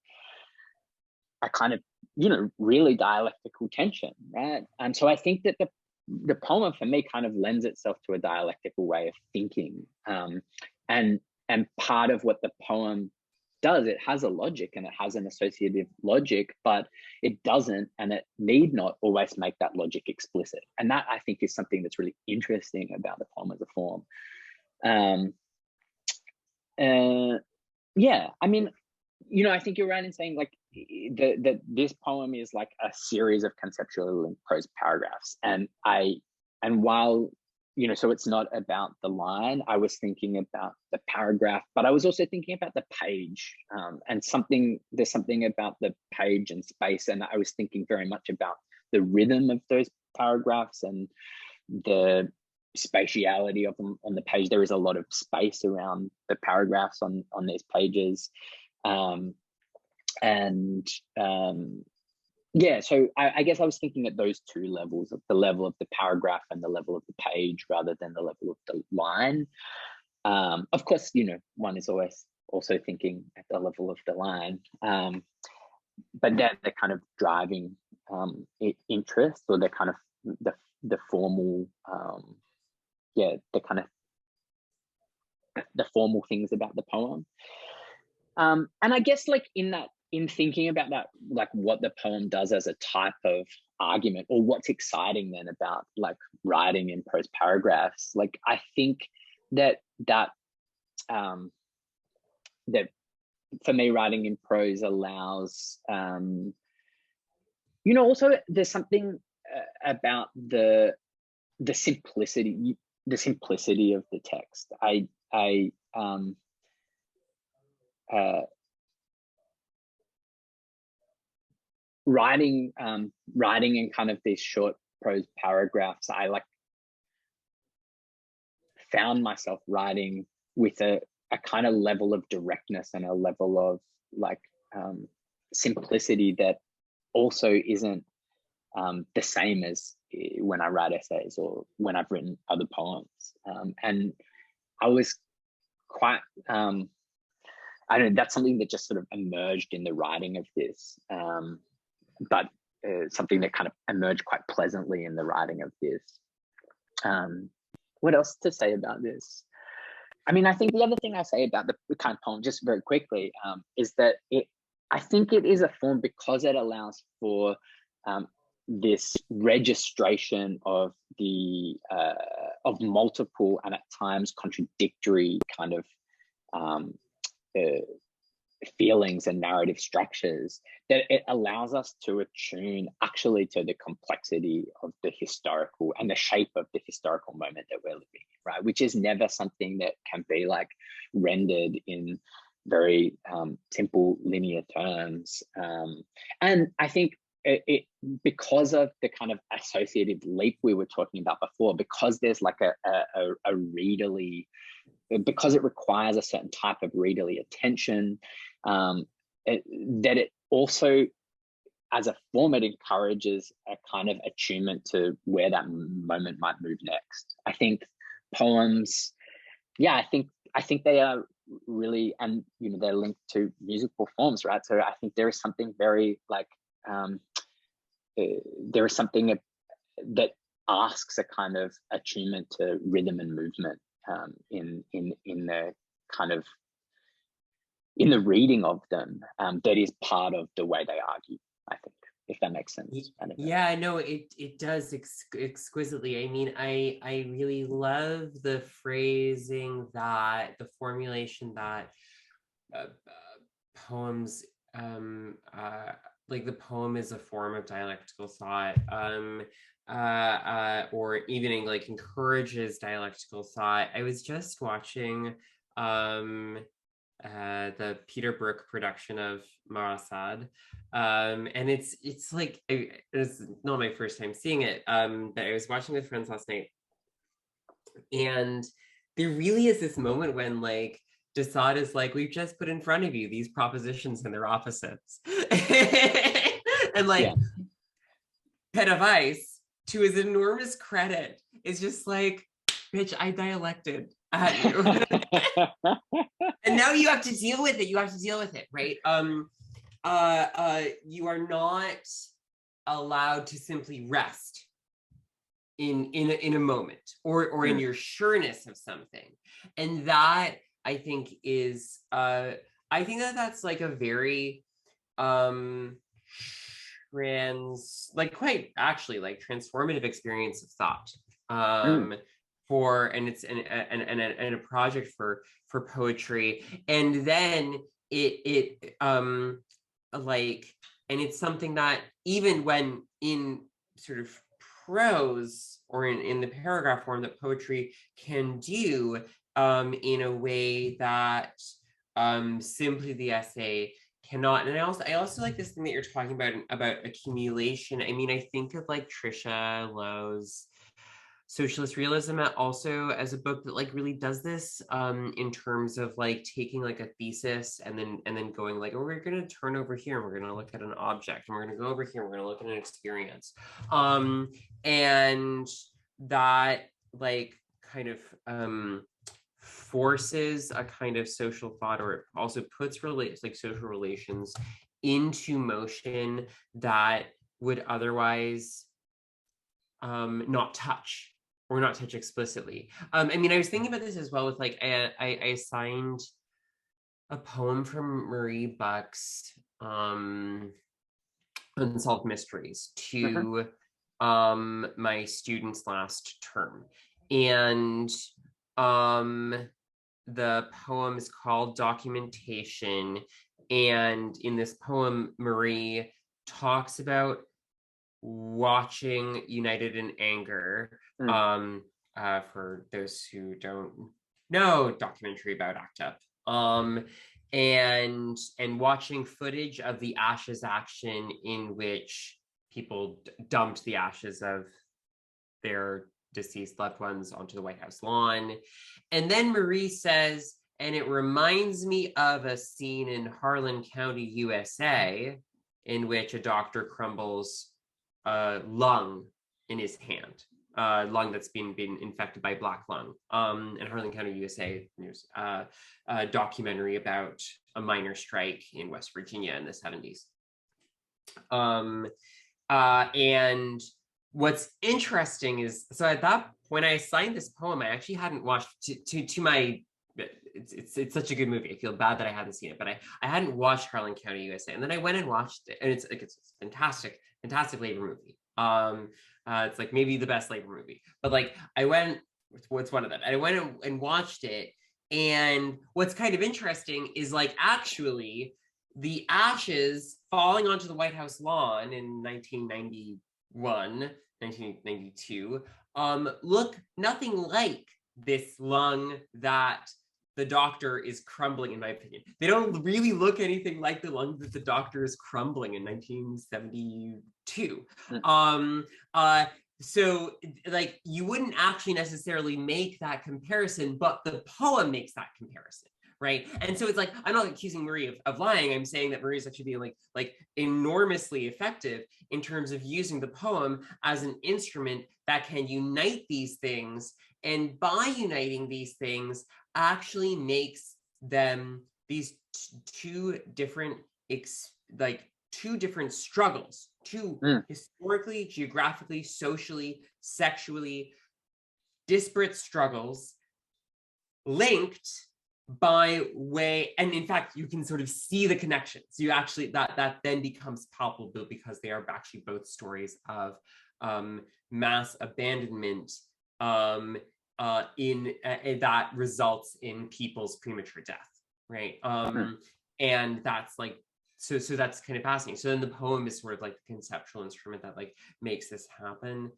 a kind of, really dialectical tension, right? And so I think that the poem for me kind of lends itself to a dialectical way of thinking. And part of what the poem does, it has a logic and it has an associative logic, but it doesn't, and it need not always make that logic explicit. And that, I think, is something that's really interesting about the poem as a form. Yeah, I mean, I think you're right in saying like that this poem is like a series of conceptually linked prose paragraphs. And while, so it's not about the line, I was thinking about the paragraph, but I was also thinking about the page, and there's something about the page and space. And I was thinking very much about the rhythm of those paragraphs and the spatiality of them on the page. There is a lot of space around the paragraphs on these pages. Yeah, so I guess I was thinking at those two levels, of the level of the paragraph and the level of the page, rather than the level of the line. Of course, one is always also thinking at the level of the line, but they're the kind of driving interest, or the kind of the formal, the kind of the formal things about the poem. And I guess like in thinking about that, like what the poem does as a type of argument, or what's exciting then about like writing in prose paragraphs, like I think that for me, writing in prose allows, also there's something about the simplicity of the text. Writing in kind of these short prose paragraphs, I like found myself writing with a kind of level of directness and a level of like simplicity that also isn't the same as when I write essays or when I've written other poems. And I was quite, I don't know, that's something that just sort of emerged in the writing of this, but something that kind of emerged quite pleasantly in the writing of this. What else to say about this? I mean, I think the other thing I say about the kind of poem, just very quickly, is that I think it is a form because it allows for this registration of of multiple and at times contradictory kind of feelings and narrative structures, that it allows us to attune actually to the complexity of the historical and the shape of the historical moment that we're living in, right? Which is never something that can be like rendered in very simple linear terms. And I think it because of the kind of associative leap we were talking about before, because there's like a readerly, because it requires a certain type of readerly attention, that it also, as a form, it encourages a kind of attunement to where that moment might move next. I think poems, yeah, I think they are really, and you know, they're linked to musical forms, right? So I think there is something very like there is something that asks a kind of attunement to rhythm and movement in the kind of in the reading of them, that is part of the way they argue, I think, if that makes sense. Yeah, no, it does exquisitely. I mean, I really love the phrasing, that the formulation that poems, like the poem is a form of dialectical thought, or even like encourages dialectical thought. I was just watching the Peter Brook production of Marasad, and it's like, it's not my first time seeing it, but I was watching with friends last night, and there really is this moment when like Desaad is like, we've just put in front of you these propositions and their opposites. And like, yeah. Pedavais, to his enormous credit, is just like, bitch, I dialected at you. And now you have to deal with it. You have to deal with it, right? You are not allowed to simply rest in a moment, or in your sureness of something. And that, I think, is I think that's like a very quite actually like transformative experience of thought, for, and it's and a project for poetry. And then it like, and it's something that even when in sort of prose or in the paragraph form, that poetry can do in a way that simply the essay cannot. And I also like this thing that you're talking about accumulation. I mean, I think of like Tricia Lowe's Socialist Realism also as a book that like really does this in terms of like taking like a thesis and then going like, oh, we're going to turn over here and we're going to look at an object, and we're going to go over here and we're going to look at an experience, and that like kind of forces a kind of social thought, or it also puts social relations into motion that would otherwise not touch, or not touch explicitly. I mean, I was thinking about this as well with like, I assigned a poem from Marie Buck's Unsolved Mysteries to my students last term. And the poem is called Documentation. And in this poem, Marie talks about watching United in Anger, for those who don't know, documentary about ACT UP, and watching footage of the ashes action in which people dumped the ashes of their deceased loved ones onto the White House lawn. And then Marie says, and it reminds me of a scene in Harlan County, USA, in which a doctor crumbles a lung in his hand, lung that's been infected by black lung. In Harlan County, USA, there's a documentary about a miners' strike in West Virginia in the 70s. And what's interesting is, so at that when I assigned this poem, I actually hadn't watched to my. It's such a good movie. I feel bad that I hadn't seen it, but I hadn't watched Harlan County, USA, and then I went and watched it, and it's fantastic labor movie. It's like maybe the best labor movie, but like I went, what's one of them? I went and watched it, And what's kind of interesting is like actually the ashes falling onto the White House lawn in 1992 look nothing like this lung that the doctor is crumbling, in my opinion. They don't really look anything like the lung that the doctor is crumbling in 1972. So like you wouldn't actually necessarily make that comparison, but the poem makes that comparison, right? And so it's like, I'm not accusing Marie of lying. I'm saying that Marie is actually being like enormously effective in terms of using the poem as an instrument that can unite these things, and by uniting these things actually makes them these two different struggles, two historically, geographically, socially, sexually disparate struggles linked by way, and in fact you can sort of see the connections. You actually that then becomes palpable because they are actually both stories of mass abandonment that results in people's premature death, right? And that's like so that's kind of fascinating. So then the poem is sort of like the conceptual instrument that like makes this happen.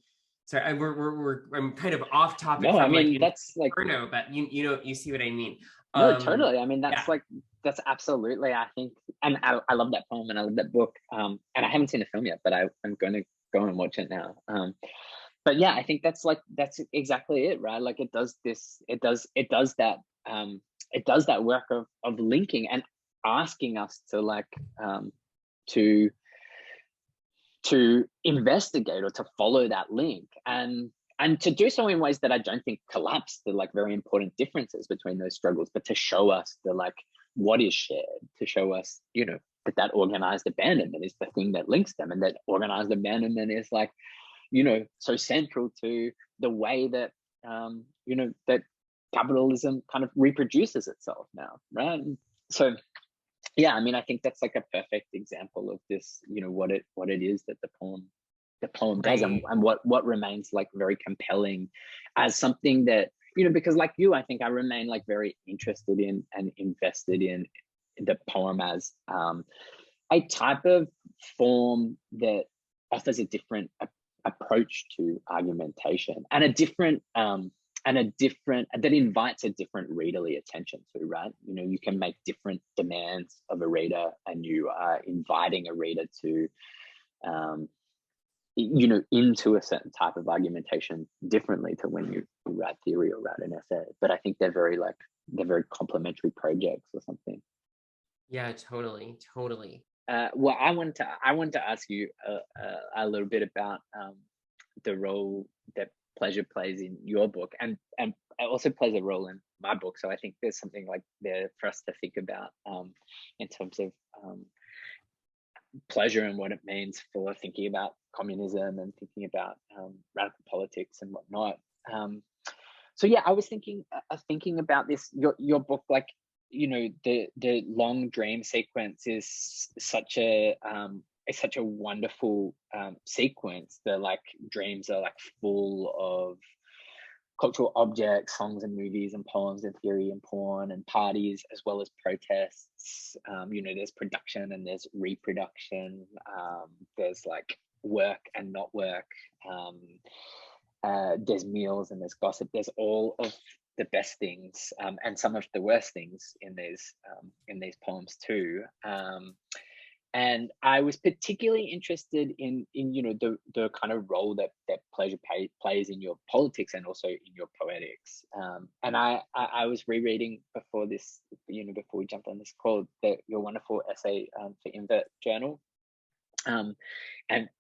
Sorry, I'm kind of off topic. No, from I mean like that's like Inferno, but you know you see what I mean. no, totally. I mean that's Yeah. like that's absolutely, I think, and I love that poem and I love that book. And I haven't seen the film yet, but I'm going to go and watch it now. But yeah, I think that's exactly it, right? Like it does that work of linking and asking us to like to investigate or to follow that link, and to do so in ways that I don't think collapse the like very important differences between those struggles, but to show us the like what is shared, to show us, you know, that organized abandonment is the thing that links them, and that organized abandonment is like, you know, so central to the way that you know, that capitalism kind of reproduces itself now, right? So yeah, I mean, I think that's like a perfect example of this, you know, what it is that the poem does, and what remains like very compelling as something that, you know, because like you, I think I remain like very interested in and invested in the poem as a type of form that offers a different approach to argumentation, and that invites a different readerly attention to, right? You know, you can make different demands of a reader, and you are inviting a reader to you know, into a certain type of argumentation differently to when you write theory or write an essay. But I think they're very complementary projects or something. Yeah, totally. Well, I wanted to ask you a little bit about the role that pleasure plays in your book, and it also plays a role in my book. So I think there's something like there for us to think about in terms of pleasure and what it means for thinking about communism and thinking about radical politics and whatnot. So yeah, I was thinking about this. Your book, like, you know, the long dream sequence is such a wonderful sequence. The like dreams are like full of cultural objects, songs and movies and poems and theory and porn and parties, as well as protests. You know, there's production and there's reproduction. There's like work and not work. There's meals and there's gossip. There's all of the best things and some of the worst things in these poems too. And I was particularly interested in you know, the kind of role that pleasure plays in your politics and also in your poetics. And I was rereading before this, you know, before we jumped on this call, your wonderful essay for Invert Journal. And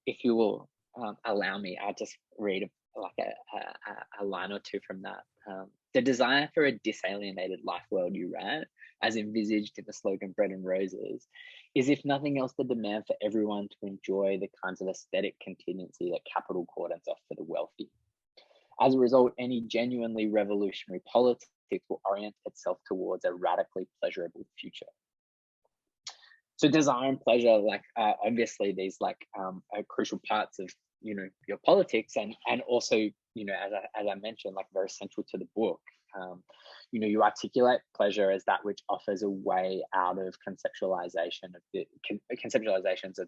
if you will allow me, I'll just read a line or two from that. The desire for a disalienated life world, you write, as envisaged in the slogan Bread and Roses, is if nothing else the demand for everyone to enjoy the kinds of aesthetic contingency that capital cordons off for the wealthy. As a result, any genuinely revolutionary politics will orient itself towards a radically pleasurable future. So desire and pleasure, like obviously these like are crucial parts of, you know, your politics, and also, you know, as I mentioned, like very central to the book. You articulate pleasure as that which offers a way out of conceptualizations of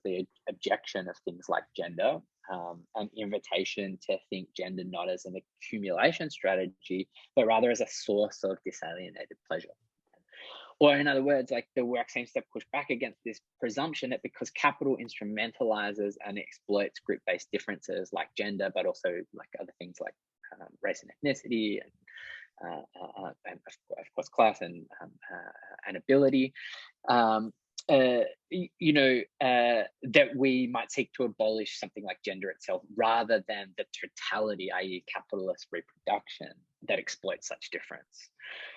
the objection of things like gender, an invitation to think gender not as an accumulation strategy, but rather as a source of disalienated pleasure. Or in other words, like the work seems to push back against this presumption that because capital instrumentalizes and exploits group-based differences like gender, but also like other things like race and ethnicity, and of course class and ability, that we might seek to abolish something like gender itself rather than the totality, i.e. capitalist reproduction, that exploits such difference.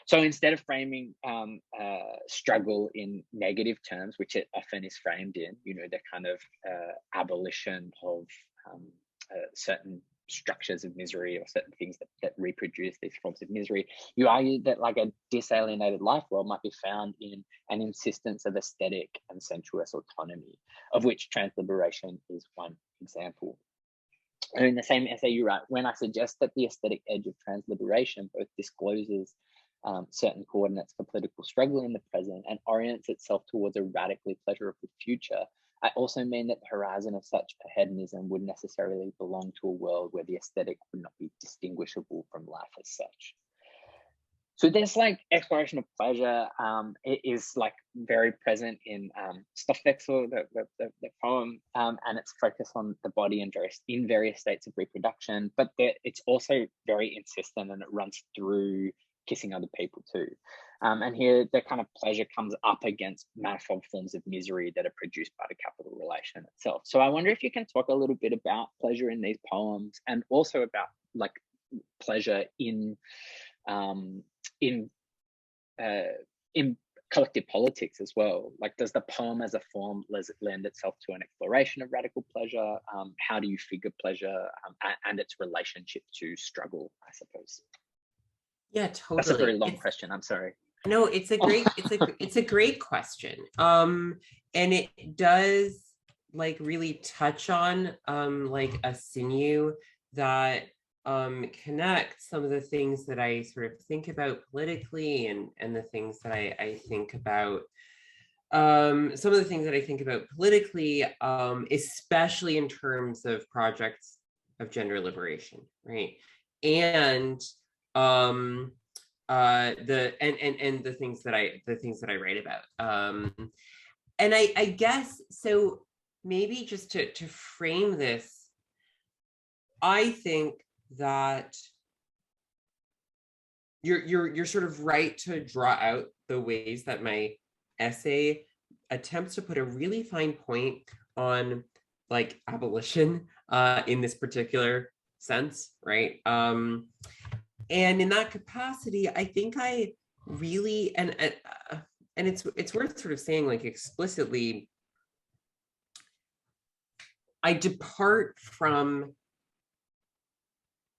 So instead of framing struggle in negative terms, which it often is framed in, the kind of abolition of certain structures of misery or certain things that reproduce these forms of misery, you argue that like a disalienated life world might be found in an insistence of aesthetic and sensuous autonomy, of which transliberation is one example. And in the same essay you write, when I suggest that the aesthetic edge of transliberation both discloses certain coordinates for political struggle in the present and orients itself towards a radically pleasurable future, I also mean that the horizon of such a hedonism would necessarily belong to a world where the aesthetic would not be distinguishable from life as such. So this like exploration of pleasure, it is like very present in Stoffwechsel, the poem, and it's focused on the body and various states of reproduction, but it's also very insistent and it runs through kissing other people too. And here the kind of pleasure comes up against manifold forms of misery that are produced by the capital relation itself. So I wonder if you can talk a little bit about pleasure in these poems and also about like pleasure in collective politics as well. Like, does the poem as a form lend itself to an exploration of radical pleasure? How do you figure pleasure and its relationship to struggle, I suppose? Yeah, totally. That's a very long question. I'm sorry. No, it's a great, it's a great question. And it does like really touch on like a sinew that connects some of the things that I sort of think about politically and the things that I think about some of the things that I think about politically, especially in terms of projects of gender liberation, right? And the things that I write about. And I guess so maybe just to frame this, I think that you're sort of right to draw out the ways that my essay attempts to put a really fine point on like abolition in this particular sense, right? And in that capacity, I think I really and it's worth sort of saying like explicitly, I depart from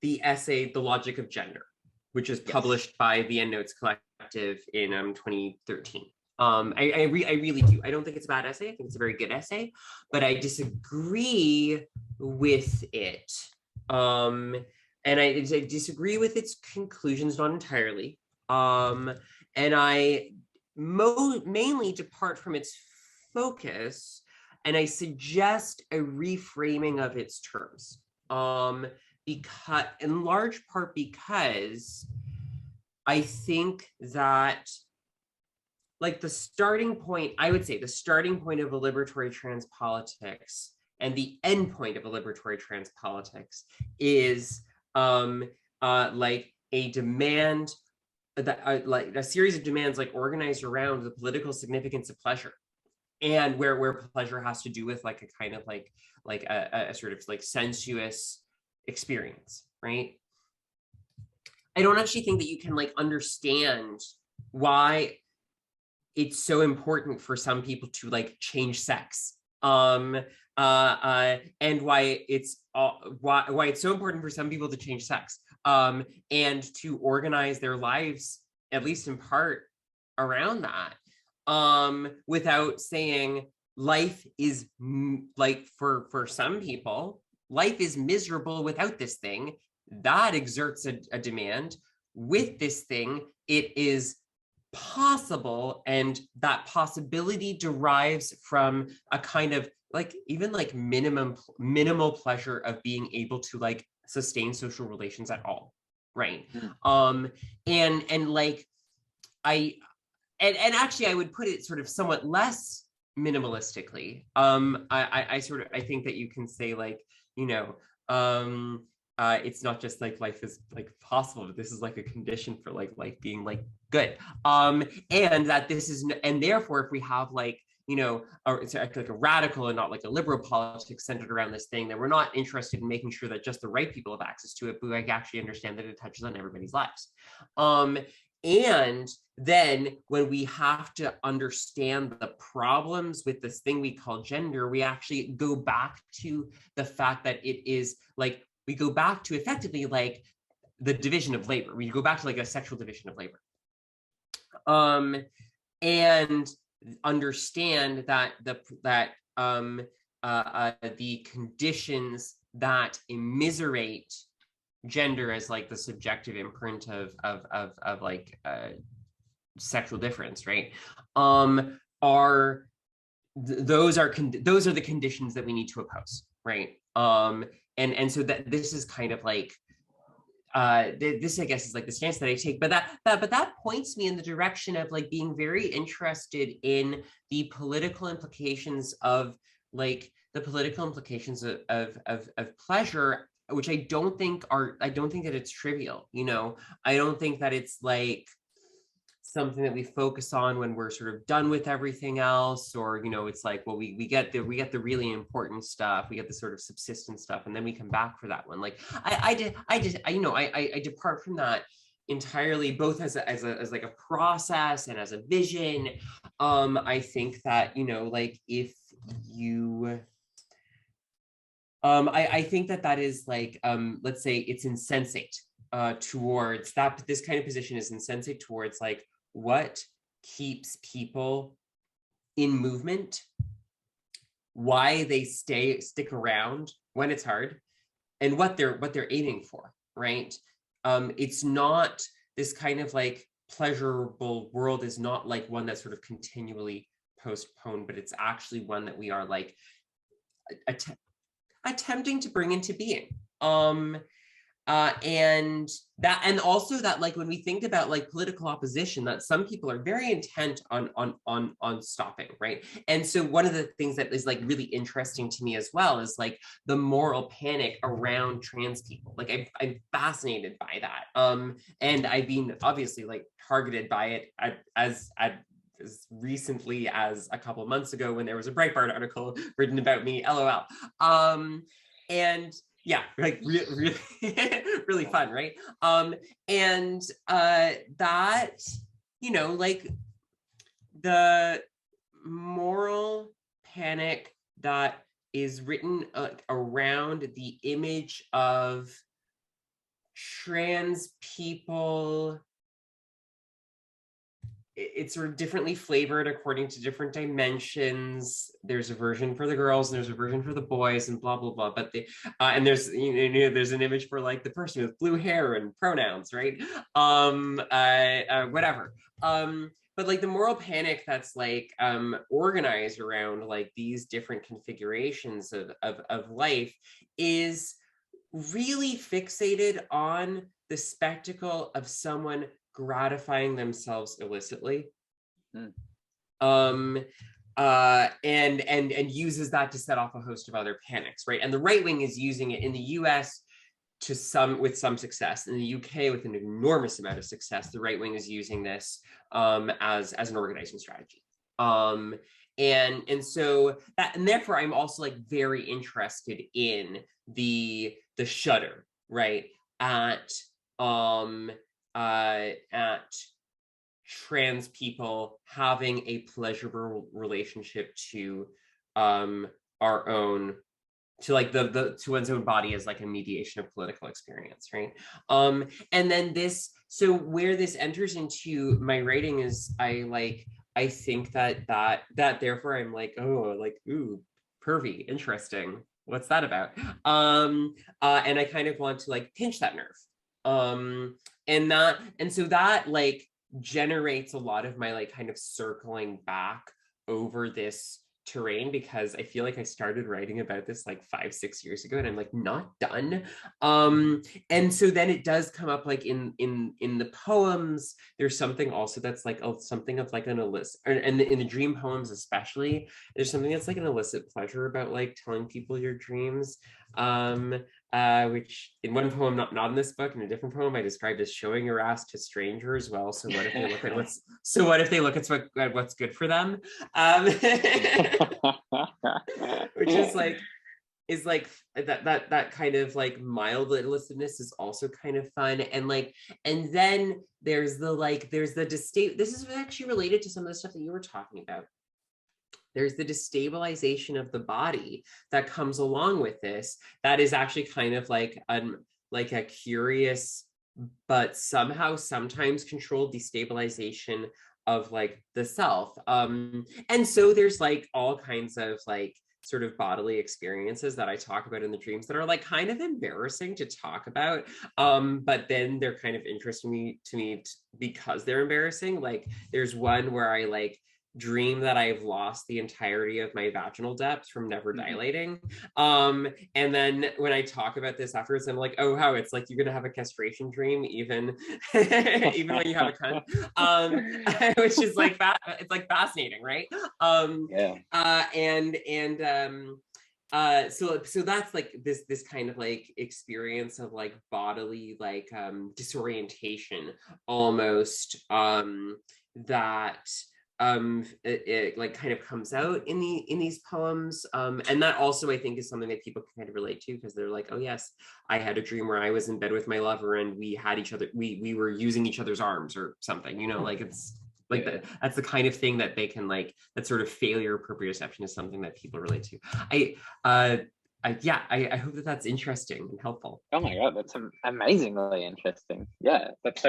the essay "The Logic of Gender," which is published by the Endnotes Collective in 2013. I really do. I don't think it's a bad essay. I think it's a very good essay, but I disagree with it. And I disagree with its conclusions, not entirely. And I mainly depart from its focus, and I suggest a reframing of its terms. Because, in large part, because I think that, like, the starting point, I would say the starting point of a liberatory trans politics and the end point of a liberatory trans politics is like a demand that like a series of demands like organized around the political significance of pleasure, and where pleasure has to do with like a kind of like a sort of like sensuous experience, right? I don't actually think that you can like understand why it's so important for some people to like change sex, and why it's so important for some people to change sex, and to organize their lives, at least in part, around that, without saying life is like for some people, life is miserable without this thing. That exerts a demand. with this thing, it is possible, and that possibility derives from a kind of like even like minimal pleasure of being able to like sustain social relations at all, right? And like and actually I would put it sort of somewhat less minimalistically. I think that you can say like, you know, it's not just like life is like possible, but this is like a condition for like life being like good. And that this is, and therefore if we have like, you know, it's like a radical and not like a liberal politics centered around this thing, that we're not interested in making sure that just the right people have access to it, but we actually understand that it touches on everybody's lives. And then when we have to understand the problems with this thing we call gender, we actually go back to the fact that it is like, we go back to effectively like the division of labor. We go back to like a sexual division of labor. And understand that the conditions that immiserate gender as like the subjective imprint of like sexual difference, right? Those are the conditions that we need to oppose, right? And so that this is kind of like this I guess is like the stance that I take, but that points me in the direction of like being very interested in the political implications of like the political implications of pleasure, which I don't think that it's trivial, you know. I don't think that it's like something that we focus on when we're sort of done with everything else, or, you know, it's like, well, we get the really important stuff, we get the sort of subsistence stuff, and then we come back for that one. Like I depart from that entirely, both as like a process and as a vision. I think that, you know, like if you I think that is like, let's say it's insensate towards that, this kind of position is insensate towards like what keeps people in movement, why they stick around when it's hard, and what they're aiming for, right? It's not this kind of like pleasurable world is not like one that's sort of continually postponed, but it's actually one that we are like attempting to bring into being. And also that like when we think about like political opposition, that some people are very intent on stopping, right? And so one of the things that is like really interesting to me as well is like the moral panic around trans people. Like I'm fascinated by that, and I've been obviously like targeted by it as recently as a couple of months ago when there was a Breitbart article written about me, LOL. And yeah, like really, really fun, right? And that, you know, like the moral panic that is written around the image of trans people, it's sort of differently flavored according to different dimensions. There's a version for the girls and there's a version for the boys and blah blah blah. But and there's, you know, there's an image for like the person with blue hair and pronouns, right? Whatever. But like the moral panic that's like organized around like these different configurations of life is really fixated on the spectacle of someone gratifying themselves illicitly, and uses that to set off a host of other panics, right? And the right wing is using it in the US with some success. In the UK with an enormous amount of success, the right wing is using this as an organizing strategy. And so that, and therefore I'm also like very interested in the shudder, right, at trans people having a pleasurable relationship to our own, to like to one's own body as like a mediation of political experience, right? And then this, so where this enters into my writing is I think that therefore I'm like, oh, like, ooh, pervy, interesting. What's that about? And I kind of want to like pinch that nerve, And so that like generates a lot of my like kind of circling back over this terrain, because I feel like I started writing about this like 5-6 years ago and I'm like not done. And so then it does come up like in the poems. There's something also that's like something of like an illicit, and in the dream poems especially, there's something that's like an illicit pleasure about like telling people your dreams, which in one poem, not in this book, in a different poem, I described as showing your ass to strangers. Well, so what if they look at what's good for them? Which is like that kind of like mild illicitness is also kind of fun. And then there's the disdain. This is actually related to some of the stuff that you were talking about. There's the destabilization of the body that comes along with this. That is actually kind of like a curious, but somehow sometimes controlled destabilization of like the self. And so there's like all kinds of like sort of bodily experiences that I talk about in the dreams that are like kind of embarrassing to talk about, but then they're kind of interesting to me because they're embarrassing. Like there's one where I like dream that I've lost the entirety of my vaginal depth from never dilating. And then when I talk about this afterwards, I'm like, oh, how it's like you're gonna have a castration dream even even when you have a cunt, which is like it's like fascinating, right? So that's like this kind of like experience of like bodily like disorientation almost, that it like kind of comes out in these poems, and that also I think is something that people can kind of relate to, because they're like, oh yes, I had a dream where I was in bed with my lover and we had each other, we were using each other's arms or something, like it's like that's the kind of thing that they can like, that sort of failure proprioception is something that people relate to. I hope that that's interesting and helpful. Oh my god, that's amazingly interesting. Yeah, that's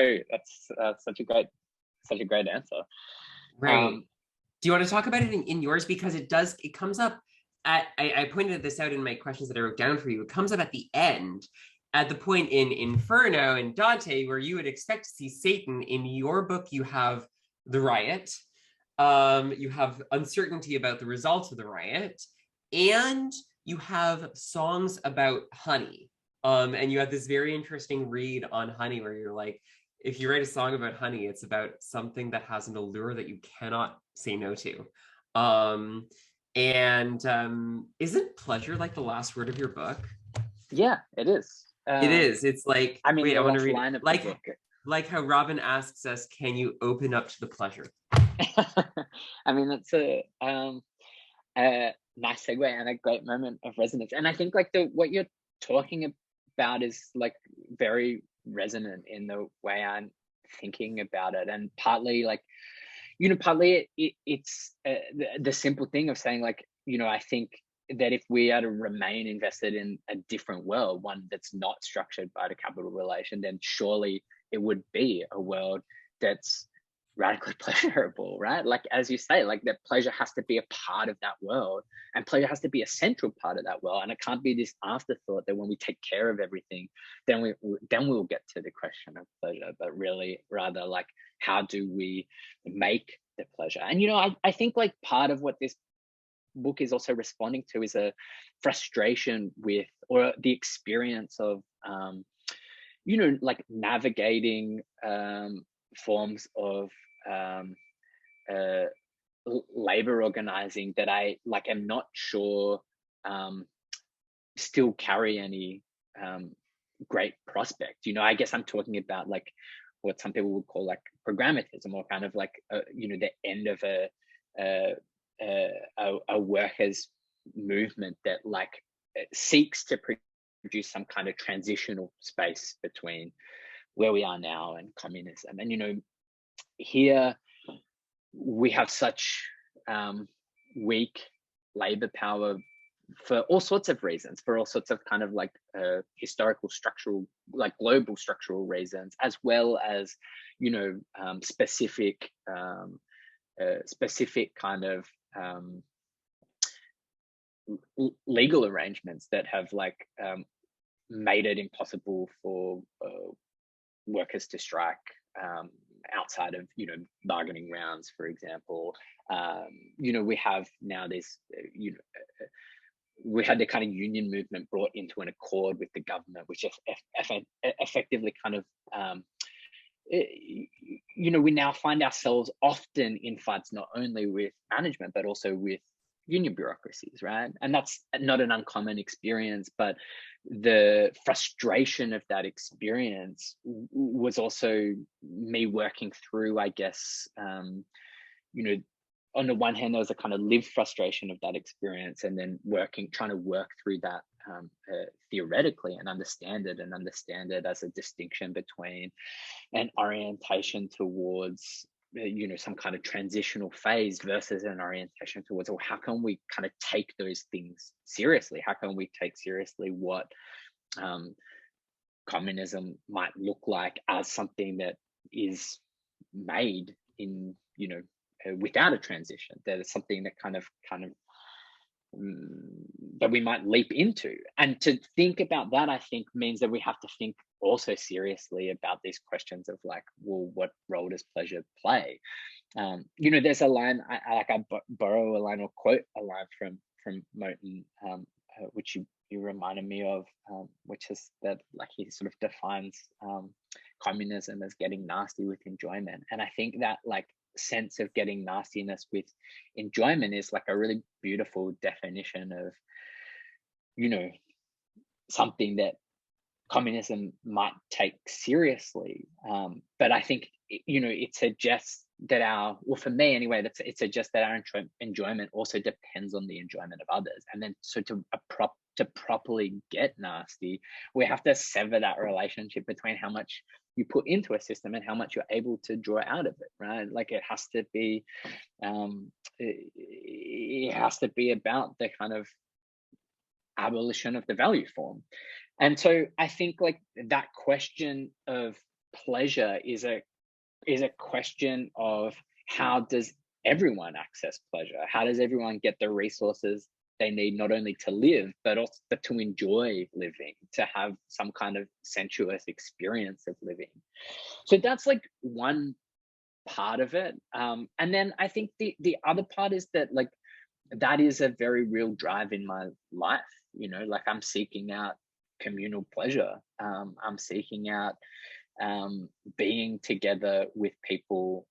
such a great answer. Right. Do you want to talk about it in yours? Because it comes up I pointed this out in my questions that I wrote down for you. It comes up at the end, at the point in Inferno and Dante, where you would expect to see Satan. In your book, you have the riot. You have uncertainty about the results of the riot, and you have songs about honey. And you have this very interesting read on honey where you're like, if you write a song about honey, it's about something that has an allure that you cannot say no to. Isn't pleasure like the last word of your book? Yeah, it is. It is. It's like, I mean, wait, I want to read line it. of the book. Like how Robin asks us, can you open up to the pleasure? I mean, that's a nice segue and a great moment of resonance. And I think like what you're talking about is like very resonant in the way I'm thinking about it. And partly like, partly it's the simple thing of saying like, I think that if we are to remain invested in a different world, one that's not structured by the capital relation, then surely it would be a world that's radically pleasurable, right? Like, as you say, like that pleasure has to be a part of that world, and pleasure has to be a central part of that world. And it can't be this afterthought that when we take care of everything, then we'll get to the question of pleasure, but really rather like, how do we make the pleasure? And, I think like part of what this book is also responding to is a frustration with, or the experience of, like navigating forms of labor organizing that I like am not sure still carry any great prospect. I guess I'm talking about like what some people would call like programmatism, or kind of like the end of a workers movement that like seeks to produce some kind of transitional space between where we are now and communism. And here we have such weak labor power for all sorts of reasons, for all sorts of kind of like historical, structural, like global structural reasons, as well as specific kind of legal arrangements that have like made it impossible for workers to strike outside of, you know, bargaining rounds, for example. You know, we have now this, you know, we had the kind of union movement brought into an accord with the government, which effectively kind of, you know, we now find ourselves often in fights not only with management, but also with union bureaucracies, right? And that's not an uncommon experience, but the frustration of that experience was also me working through, I guess, you know, on the one hand, there was a kind of lived frustration of that experience, and then trying to work through that theoretically and understand it as a distinction between an orientation towards, you know, some kind of transitional phase versus an orientation towards, well, how can we kind of take those things seriously? How can we take seriously what communism might look like as something that is made in, you know, without a transition, that is something that kind of that we might leap into. And to think about that, I think, means that we have to think also seriously about these questions of like, well, what role does pleasure play? You know, there's a line, I borrow a line or quote a line from Moten, which you reminded me of, which is that, like, he sort of defines communism as getting nasty with enjoyment. And I think that, like, sense of getting nastiness with enjoyment is like a really beautiful definition of, you know, something that communism might take seriously. But I think, you know, it suggests that for me anyway, it suggests that our enjoyment also depends on the enjoyment of others. And then so to properly get nasty, we have to sever that relationship between how much you put into a system and how much you're able to draw out of it, right? Like, it has to be, it has to be about the kind of abolition of the value form. And so I think, like, that question of pleasure is a question of, how does everyone access pleasure? How does everyone get the resources they need, not only to live, but also to enjoy living, to have some kind of sensuous experience of living? So that's like one part of it. And then I think the other part is that, like, that is a very real drive in my life. You know, like, I'm seeking out communal pleasure. I'm seeking out being together with people,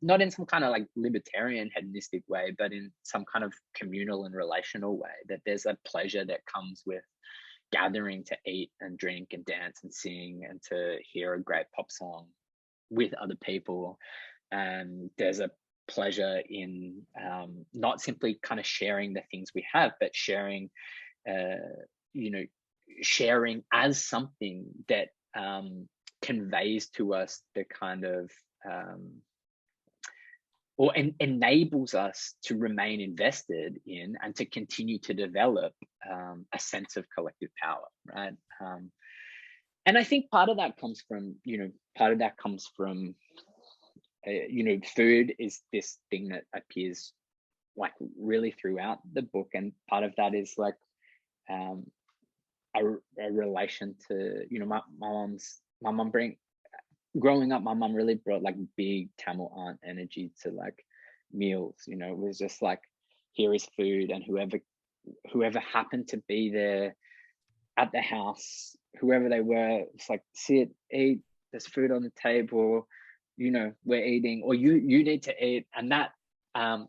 not in some kind of like libertarian hedonistic way, but in some kind of communal and relational way, that there's a pleasure that comes with gathering to eat and drink and dance and sing and to hear a great pop song with other people. And there's a pleasure in not simply kind of sharing the things we have, but sharing, you know, sharing as something that conveys to us the kind of or enables us to remain invested in and to continue to develop a sense of collective power, right? And I think part of that comes from, you know, food is this thing that appears like really throughout the book, and part of that is like a relation to, you know, growing up, my mom really brought like big Tamil aunt energy to like meals. You know, it was just like, here is food, and whoever happened to be there at the house, whoever they were, it's like, sit, eat, there's food on the table, you know, we're eating, or you need to eat. And that,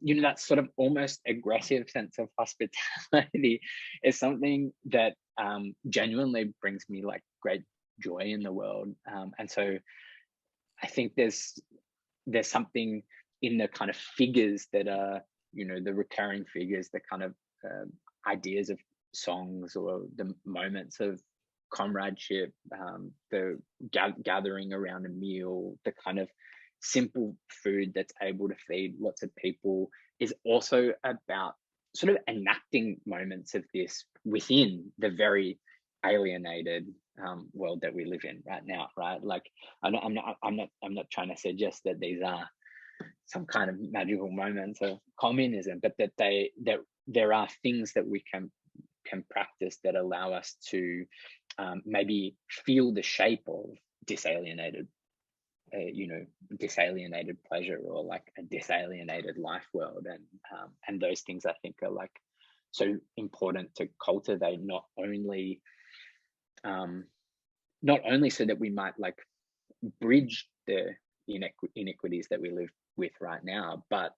you know, that sort of almost aggressive sense of hospitality is something that genuinely brings me like great joy in the world. And so I think there's something in the kind of figures that are, you know, the recurring figures, the kind of ideas of songs, or the moments of comradeship, the gathering around a meal, the kind of simple food that's able to feed lots of people, is also about sort of enacting moments of this within the very alienated world that we live in right now, right? Like, I'm not trying to suggest that these are some kind of magical moments of communism, but that there are things that we can practice that allow us to maybe feel the shape of disalienated, disalienated pleasure, or like a disalienated life world, and those things I think are like so important to cultivate, not only so that we might like bridge the inequities that we live with right now, but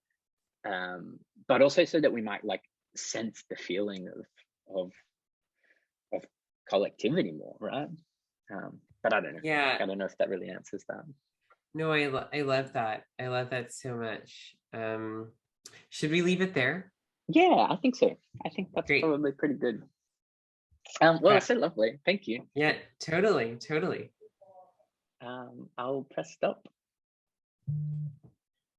also so that we might like sense the feeling of collectivity more, right? But I don't know. Yeah. I don't know if that really answers that. No, I love that. I love that so much. Should we leave it there? Yeah, I think so. I think that's Great. probably pretty good. Well, it's so lovely. Thank you. Yeah, totally. I'll press stop.